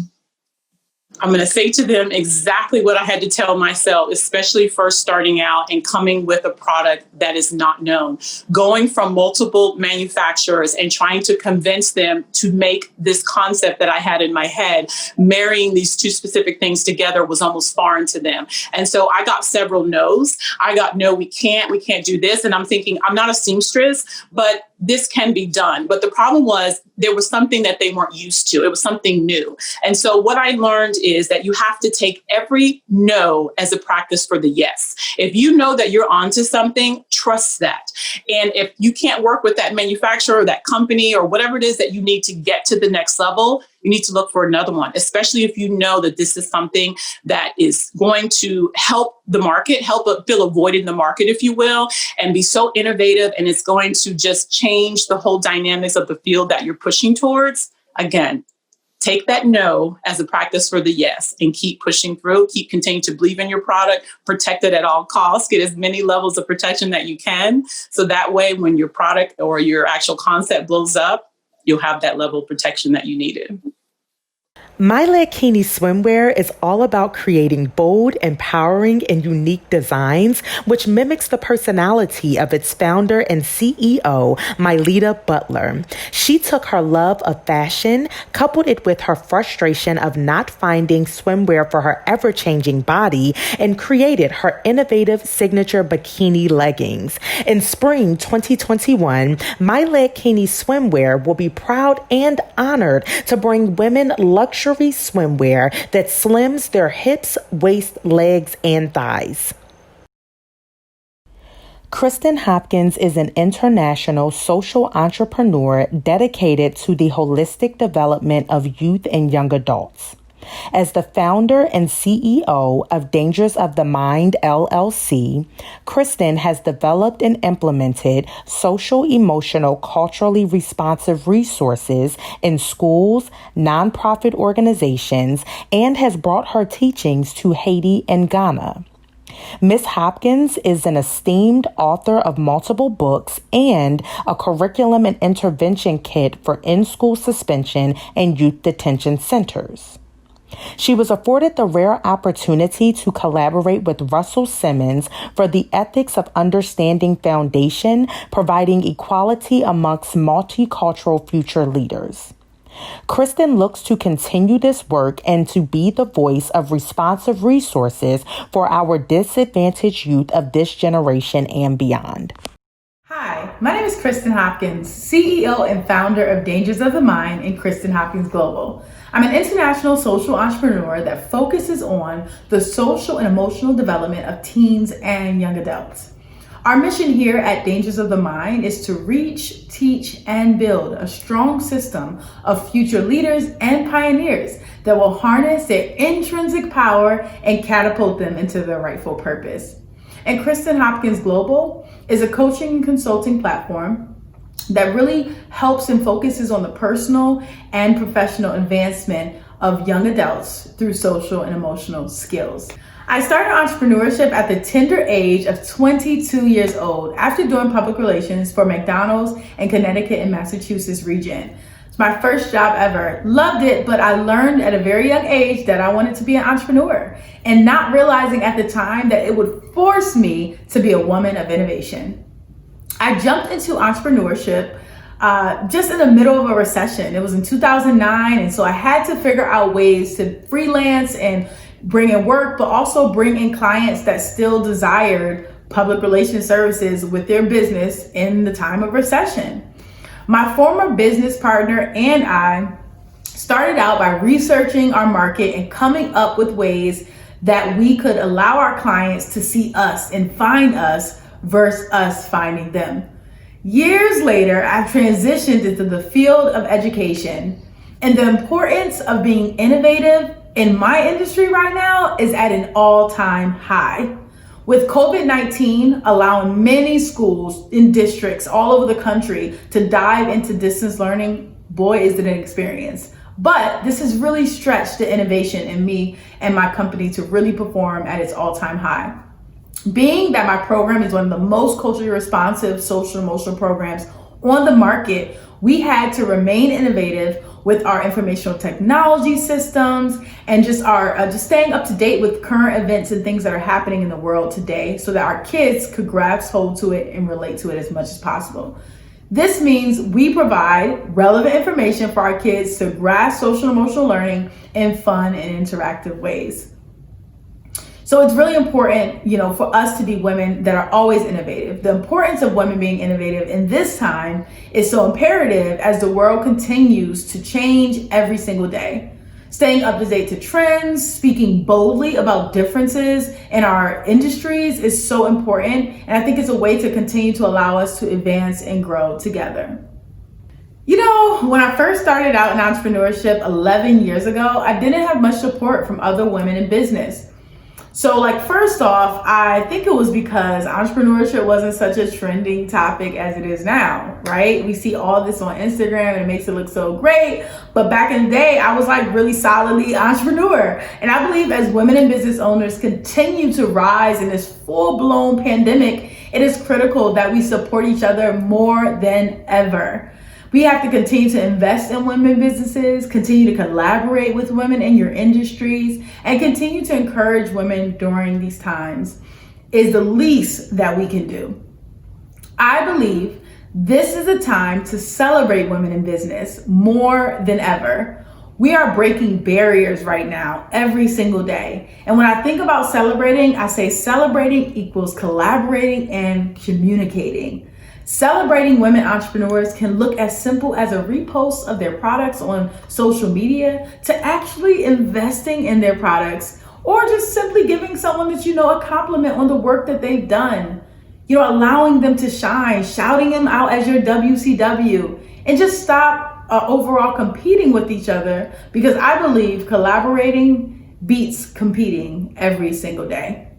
I'm going to say to them exactly what I had to tell myself, especially first starting out and coming with a product that is not known. Going from multiple manufacturers and trying to convince them to make this concept that I had in my head, marrying these two specific things together was almost foreign to them. And so I got several no's. I got, no, we can't do this. And I'm thinking, I'm not a seamstress, but this can be done. But the problem was there was something that they weren't used to. It was something new. And so what I learned is that you have to take every no as a practice for the yes. If you know that you're onto something, trust that. And if you can't work with that manufacturer or that company or whatever it is that you need to get to the next level, you need to look for another one, especially if you know that this is something that is going to help the market, fill a void in the market, if you will, and be so innovative. And it's going to just change the whole dynamics of the field that you're pushing towards. Again, take that no as a practice for the yes and keep pushing through, keep continuing to believe in your product, protect it at all costs, get as many levels of protection that you can. So that way, when your product or your actual concept blows up, you'll have that level of protection that you needed. My Lakini swimwear is all about creating bold, empowering, and unique designs, which mimics the personality of its founder and CEO, Myleta Butler. She took her love of fashion, coupled it with her frustration of not finding swimwear for her ever-changing body, and created her innovative signature bikini leggings. In spring 2021, My Lakini swimwear will be proud and honored to bring women luxury swimwear that slims their hips, waist, legs, and thighs. Kristen Hopkins is an international social entrepreneur dedicated to the holistic development of youth and young adults. As the founder and CEO of Dangers of the Mind, LLC, Kristen has developed and implemented social, emotional, culturally responsive resources in schools, nonprofit organizations, and has brought her teachings to Haiti and Ghana. Ms. Hopkins is an esteemed author of multiple books and a curriculum and intervention kit for in-school suspension and youth detention centers. She was afforded the rare opportunity to collaborate with Russell Simmons for the Ethics of Understanding Foundation, providing equality amongst multicultural future leaders. Kristen looks to continue this work and to be the voice of responsive resources for our disadvantaged youth of this generation and beyond. Hi, my name is Kristen Hopkins, CEO and founder of Dangers of the Mind and Kristen Hopkins Global. I'm an international social entrepreneur that focuses on the social and emotional development of teens and young adults. Our mission here at Dangers of the Mind is to reach, teach, and build a strong system of future leaders and pioneers that will harness their intrinsic power and catapult them into their rightful purpose. And Kristen Hopkins Global is a coaching and consulting platform that really helps and focuses on the personal and professional advancement of young adults through social and emotional skills. I started entrepreneurship at the tender age of 22 years old after doing public relations for McDonald's in Connecticut and Massachusetts region. It's my first job ever. Loved it, but I learned at a very young age that I wanted to be an entrepreneur and not realizing at the time that it would force me to be a woman of innovation. I jumped into entrepreneurship just in the middle of a recession. It was in 2009, and so I had to figure out ways to freelance and bring in work, but also bring in clients that still desired public relations services with their business in the time of recession. My former business partner and I started out by researching our market and coming up with ways that we could allow our clients to see us and find us versus us finding them. Years later, I've transitioned into the field of education, and the importance of being innovative in my industry right now is at an all-time high. With COVID-19 allowing many schools in districts all over the country to dive into distance learning boy, is it an experience. But this has really stretched the innovation in me and my company to really perform at its all-time high. Being that my program is one of the most culturally responsive social emotional programs on the market, we had to remain innovative with our informational technology systems and just staying up to date with current events and things that are happening in the world today so that our kids could grasp hold to it and relate to it as much as possible. This means we provide relevant information for our kids to grasp social emotional learning in fun and interactive ways. So it's really important, for us to be women that are always innovative. The importance of women being innovative in this time is so imperative as the world continues to change every single day. Staying up to date to trends, speaking boldly about differences in our industries is so important. And I think it's a way to continue to allow us to advance and grow together. When I first started out in entrepreneurship 11 years ago, I didn't have much support from other women in business. So first off, I think it was because entrepreneurship wasn't such a trending topic as it is now, right? We see all this on Instagram and it makes it look so great. But back in the day, I was really solidly entrepreneur. And I believe as women and business owners continue to rise in this full-blown pandemic, it is critical that we support each other more than ever. We have to continue to invest in women businesses, continue to collaborate with women in your industries, and continue to encourage women during these times is the least that we can do. I believe this is a time to celebrate women in business more than ever. We are breaking barriers right now every single day. And when I think about celebrating, I say celebrating equals collaborating and communicating. Celebrating women entrepreneurs can look as simple as a repost of their products on social media to actually investing in their products or just simply giving someone that a compliment on the work that they've done. Allowing them to shine, shouting them out as your WCW, and just stop overall competing with each other, because I believe collaborating beats competing every single day.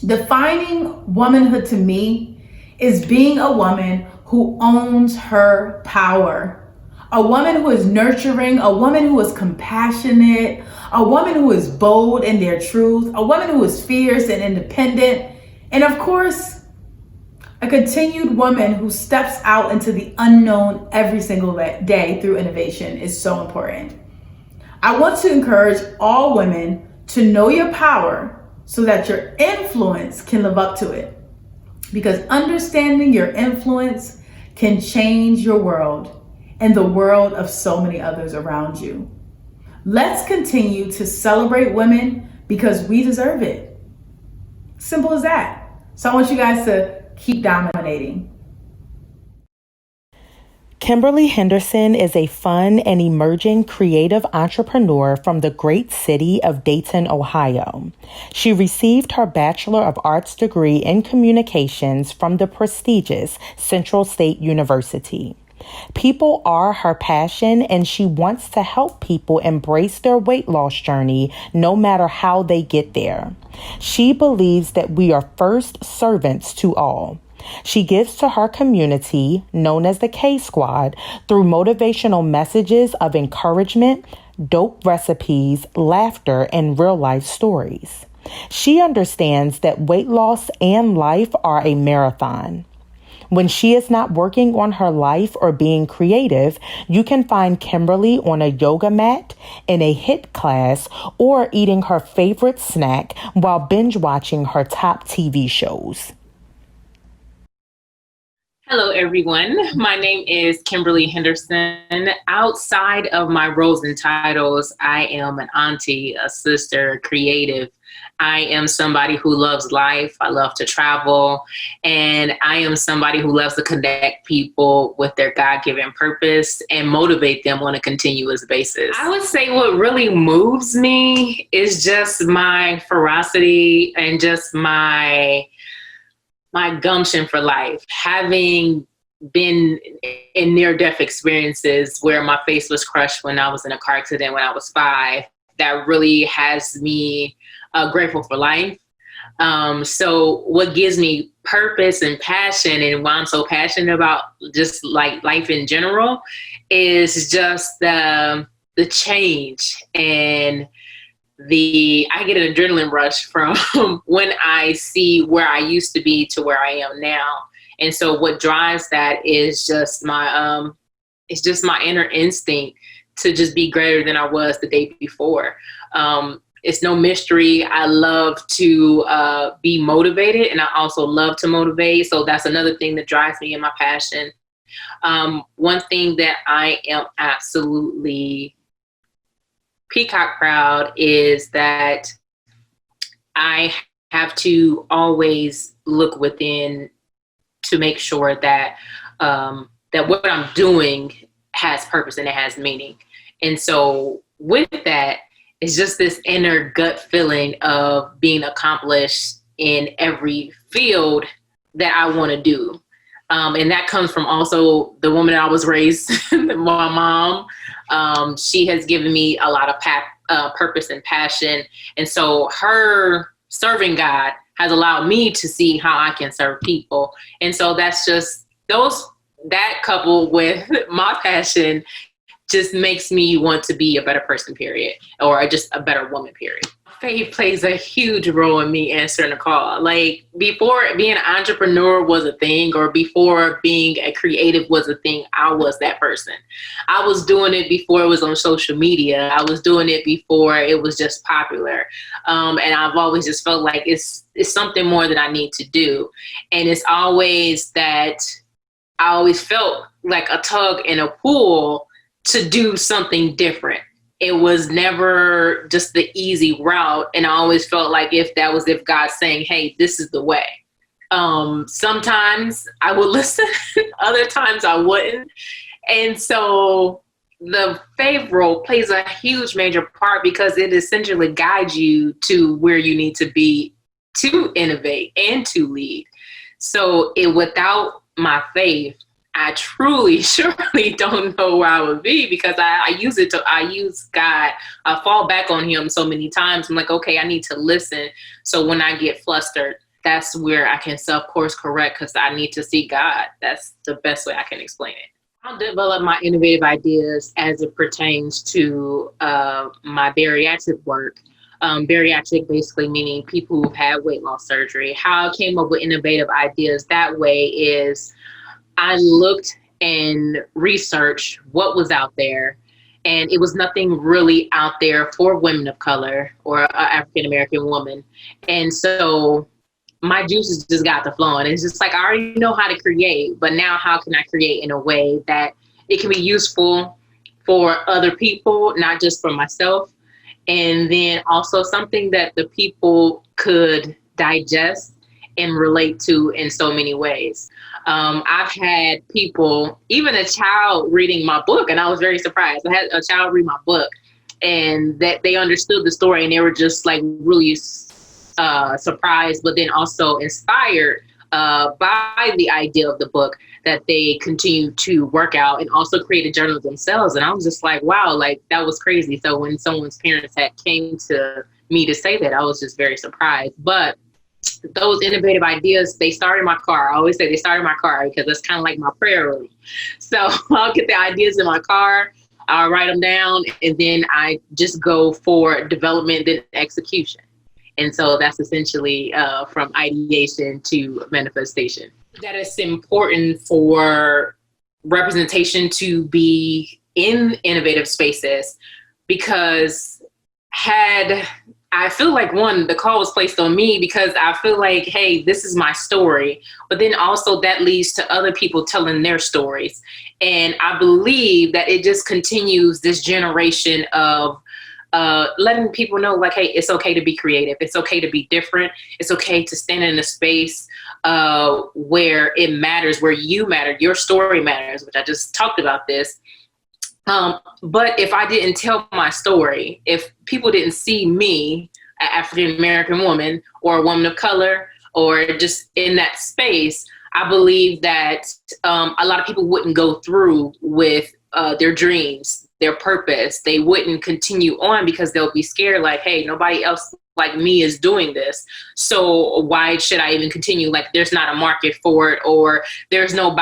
Defining womanhood to me is being a woman who owns her power. A woman who is nurturing, a woman who is compassionate, a woman who is bold in their truth, a woman who is fierce and independent, and of course, a continued woman who steps out into the unknown every single day through innovation is so important. I want to encourage all women to know your power so that your influence can live up to it. Because understanding your influence can change your world and the world of so many others around you. Let's continue to celebrate women because we deserve it. Simple as that. So I want you guys to keep dominating. Kimberly Henderson is a fun and emerging creative entrepreneur from the great city of Dayton, Ohio. She received her Bachelor of Arts degree in communications from the prestigious Central State University. People are her passion, and she wants to help people embrace their weight loss journey no matter how they get there. She believes that we are first servants to all. She gives to her community, known as the K Squad, through motivational messages of encouragement, dope recipes, laughter, and real-life stories. She understands that weight loss and life are a marathon. When she is not working on her life or being creative, you can find Kimberly on a yoga mat, in a HIIT class, or eating her favorite snack while binge watching her top TV shows. Hello, everyone. My name is Kimberly Henderson. Outside of my roles and titles, I am an auntie, a sister, a creative. I am somebody who loves life. I love to travel. And I am somebody who loves to connect people with their God-given purpose and motivate them on a continuous basis. I would say what really moves me is just my ferocity and just my gumption for life. Having been in near-death experiences where my face was crushed when I was in a car accident when I was 5, that really has me grateful for life. So what gives me purpose and passion, and why I'm so passionate about just like life in general, is just the change and I get an adrenaline rush from when I see where I used to be to where I am now. And so what drives that is just my inner instinct to just be greater than I was the day before. It's no mystery. I love to be motivated, and I also love to motivate. So that's another thing that drives me in my passion. One thing that I am absolutely peacock proud is that I have to always look within to make sure that that what I'm doing has purpose and it has meaning. And so with that, it's just this inner gut feeling of being accomplished in every field that I want to do. And that comes from also the woman I was raised, my mom. She has given me a lot of purpose and passion. And so her serving God has allowed me to see how I can serve people. And so that's just that coupled with my passion just makes me want to be a better person, period, or just a better woman, period. Faith plays a huge role in me answering the call. Like before being an entrepreneur was a thing, or before being a creative was a thing, I was that person. I was doing it before it was on social media. I was doing it before it was just popular. And I've always just felt like it's something more that I need to do. And it's always that I always felt like a tug and a pull to do something different. It was never just the easy route. And I always felt like if God's saying, hey, this is the way. Sometimes I would listen, other times I wouldn't. And so the faith role plays a huge major part because it essentially guides you to where you need to be to innovate and to lead. So without my faith, I truly, surely don't know where I would be, because I use God. I fall back on him so many times. I'm like, okay, I need to listen. So when I get flustered, that's where I can self-course correct, because I need to see God. That's the best way I can explain it. I'll develop my innovative ideas as it pertains to my bariatric work. Bariatric basically meaning people who've had weight loss surgery. How I came up with innovative ideas that way is I looked and researched what was out there, and it was nothing really out there for women of color or an African-American woman. And so my juices just got to flowing. It's just like, I already know how to create, but now how can I create in a way that it can be useful for other people, not just for myself, and then also something that the people could digest and relate to in so many ways. I've had people, even a child reading my book, and I was very surprised. I had a child read my book, and that they understood the story, and they were just like really surprised, but then also inspired by the idea of the book, that they continue to work out and also create a journal themselves. And I was just like, wow, like that was crazy. So when someone's parents had came to me to say that, I was just very surprised. But those innovative ideas, they start in my car. I always say they start in my car, because that's kind of like my prayer room. So I'll get the ideas in my car, I'll write them down, and then I just go for development, then execution. And so that's essentially from ideation to manifestation. That is important for representation to be in innovative spaces, because I feel like, one, the call was placed on me because I feel like, hey, this is my story. But then also that leads to other people telling their stories. And I believe that it just continues this generation of letting people know, like, hey, it's okay to be creative. It's okay to be different. It's okay to stand in a space where it matters, where you matter, your story matters, which I just talked about this. But if I didn't tell my story, if people didn't see me, an African-American woman or a woman of color, or just in that space, I believe that a lot of people wouldn't go through with their dreams, their purpose. They wouldn't continue on because they'll be scared, like, hey, nobody else like me is doing this. So why should I even continue? Like, there's not a market for it, or there's no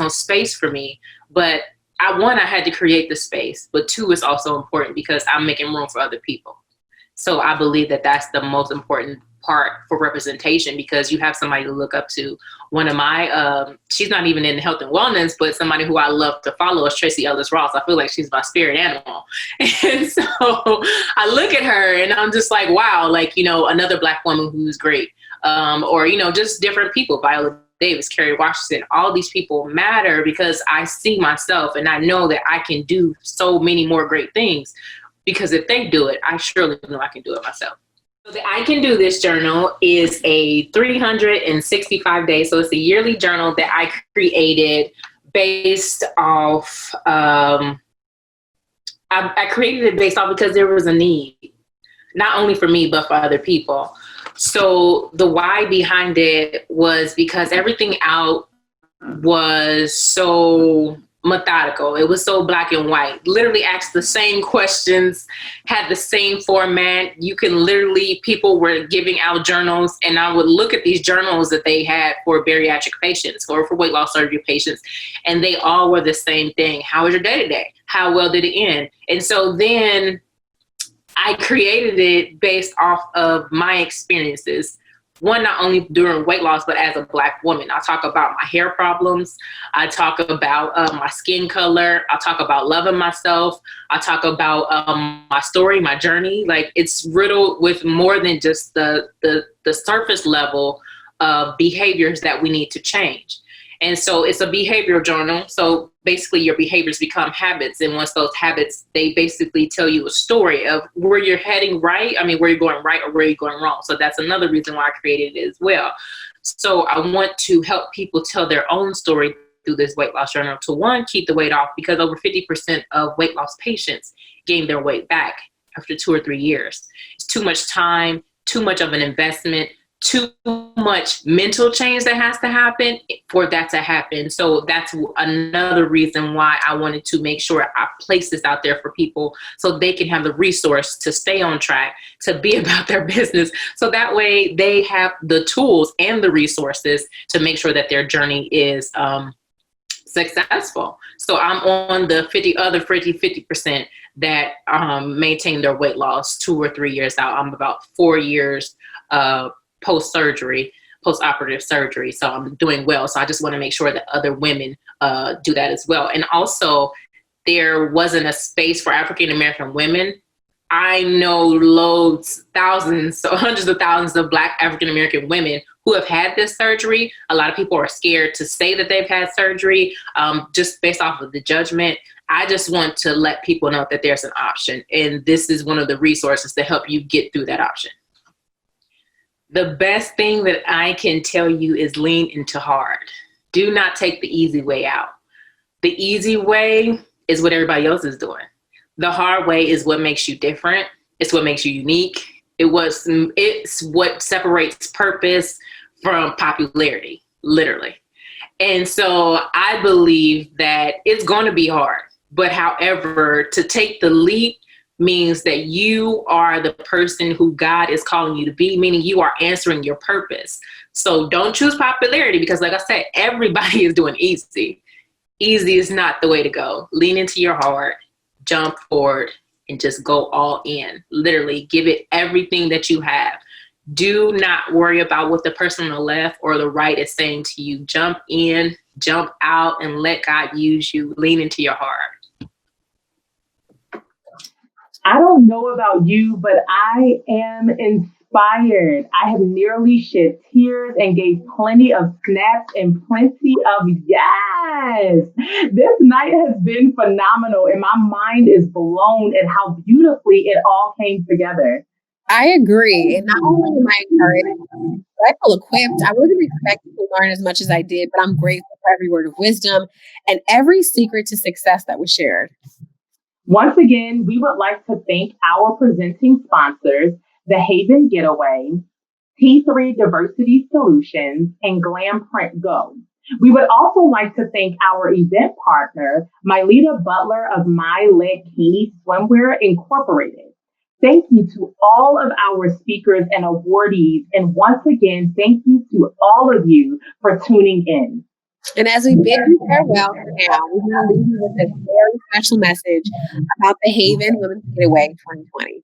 space for me. But I had to create the space, but two, is also important because I'm making room for other people. So I believe that that's the most important part for representation, because you have somebody to look up to. One of my, she's not even in health and wellness, but somebody who I love to follow is Tracy Ellis Ross. I feel like she's my spirit animal. And so I look at her and I'm just like, wow, like, you know, another Black woman who's great. Or, you know, just different people, Viola Davis, Kerry Washington, all these people matter because I see myself and I know that I can do so many more great things, because if they do it, I surely know I can do it myself. So the I Can Do This journal is a 365 days. So it's a yearly journal that I created based off, I created it based off because there was a need, not only for me, but for other people. So the why behind it was because everything out was so methodical. It was so black and white. Literally asked the same questions, had the same format. You can literally, people were giving out journals, and I would look at these journals that they had for bariatric patients or for weight loss surgery patients, and they all were the same thing. How was your day today? How well did it end? And so then I created it based off of my experiences. One, not only during weight loss, but as a Black woman. I talk about my hair problems. I talk about my skin color. I talk about loving myself. I talk about my story, my journey. Like, it's riddled with more than just the surface level of behaviors that we need to change. And so it's a behavioral journal. So basically your behaviors become habits. And once those habits, they basically tell you a story of where you're heading right. I mean, where you're going right or where you're going wrong. So that's another reason why I created it as well. So I want to help people tell their own story through this weight loss journal to, one, keep the weight off, because over 50% of weight loss patients gain their weight back after 2 or 3 years. It's too much time, too much of an investment, too much mental change that has to happen for that to happen. So that's another reason why I wanted to make sure I place this out there for people so they can have the resource to stay on track, to be about their business. So that way they have the tools and the resources to make sure that their journey is successful. So I'm on the 50% that maintain their weight loss 2 or 3 years out. I'm about 4 years post-operative surgery. So I'm doing well. So I just want to make sure that other women do that as well. And also, there wasn't a space for African-American women. I know loads, thousands, so hundreds of thousands of Black African-American women who have had this surgery. A lot of people are scared to say that they've had surgery just based off of the judgment. I just want to let people know that there's an option. And this is one of the resources to help you get through that option. The best thing that I can tell you is lean into hard. Do not take the easy way out. The easy way is what everybody else is doing. The hard way is what makes you different. It's what makes you unique. It's what separates purpose from popularity, literally. And so I believe that it's going to be hard. But however, to take the leap means that you are the person who God is calling you to be, meaning you are answering your purpose. So don't choose popularity, because like I said, everybody is doing easy. Easy is not the way to go. Lean into your heart, jump forward, and just go all in. Literally give it everything that you have. Do not worry about what the person on the left or the right is saying to you. Jump in, jump out, and let God use you. Lean into your heart. I don't know about you, but I am inspired. I have nearly shed tears and gave plenty of snaps and plenty of yes. This night has been phenomenal, and my mind is blown at how beautifully it all came together. I agree. And not only am I encouraged, but I feel equipped. I wasn't expecting to learn as much as I did, but I'm grateful for every word of wisdom and every secret to success that was shared. Once again, we would like to thank our presenting sponsors, The Haven Getaway, T3 Diversity Solutions, and Glam Print Go. We would also like to thank our event partner, Myleta Butler of My Leg Swimwear Incorporated. Thank you to all of our speakers and awardees. And once again, thank you to all of you for tuning in. And as we bid you farewell for now, we want to leave you with a very special message about the Haven Women's Getaway 2020.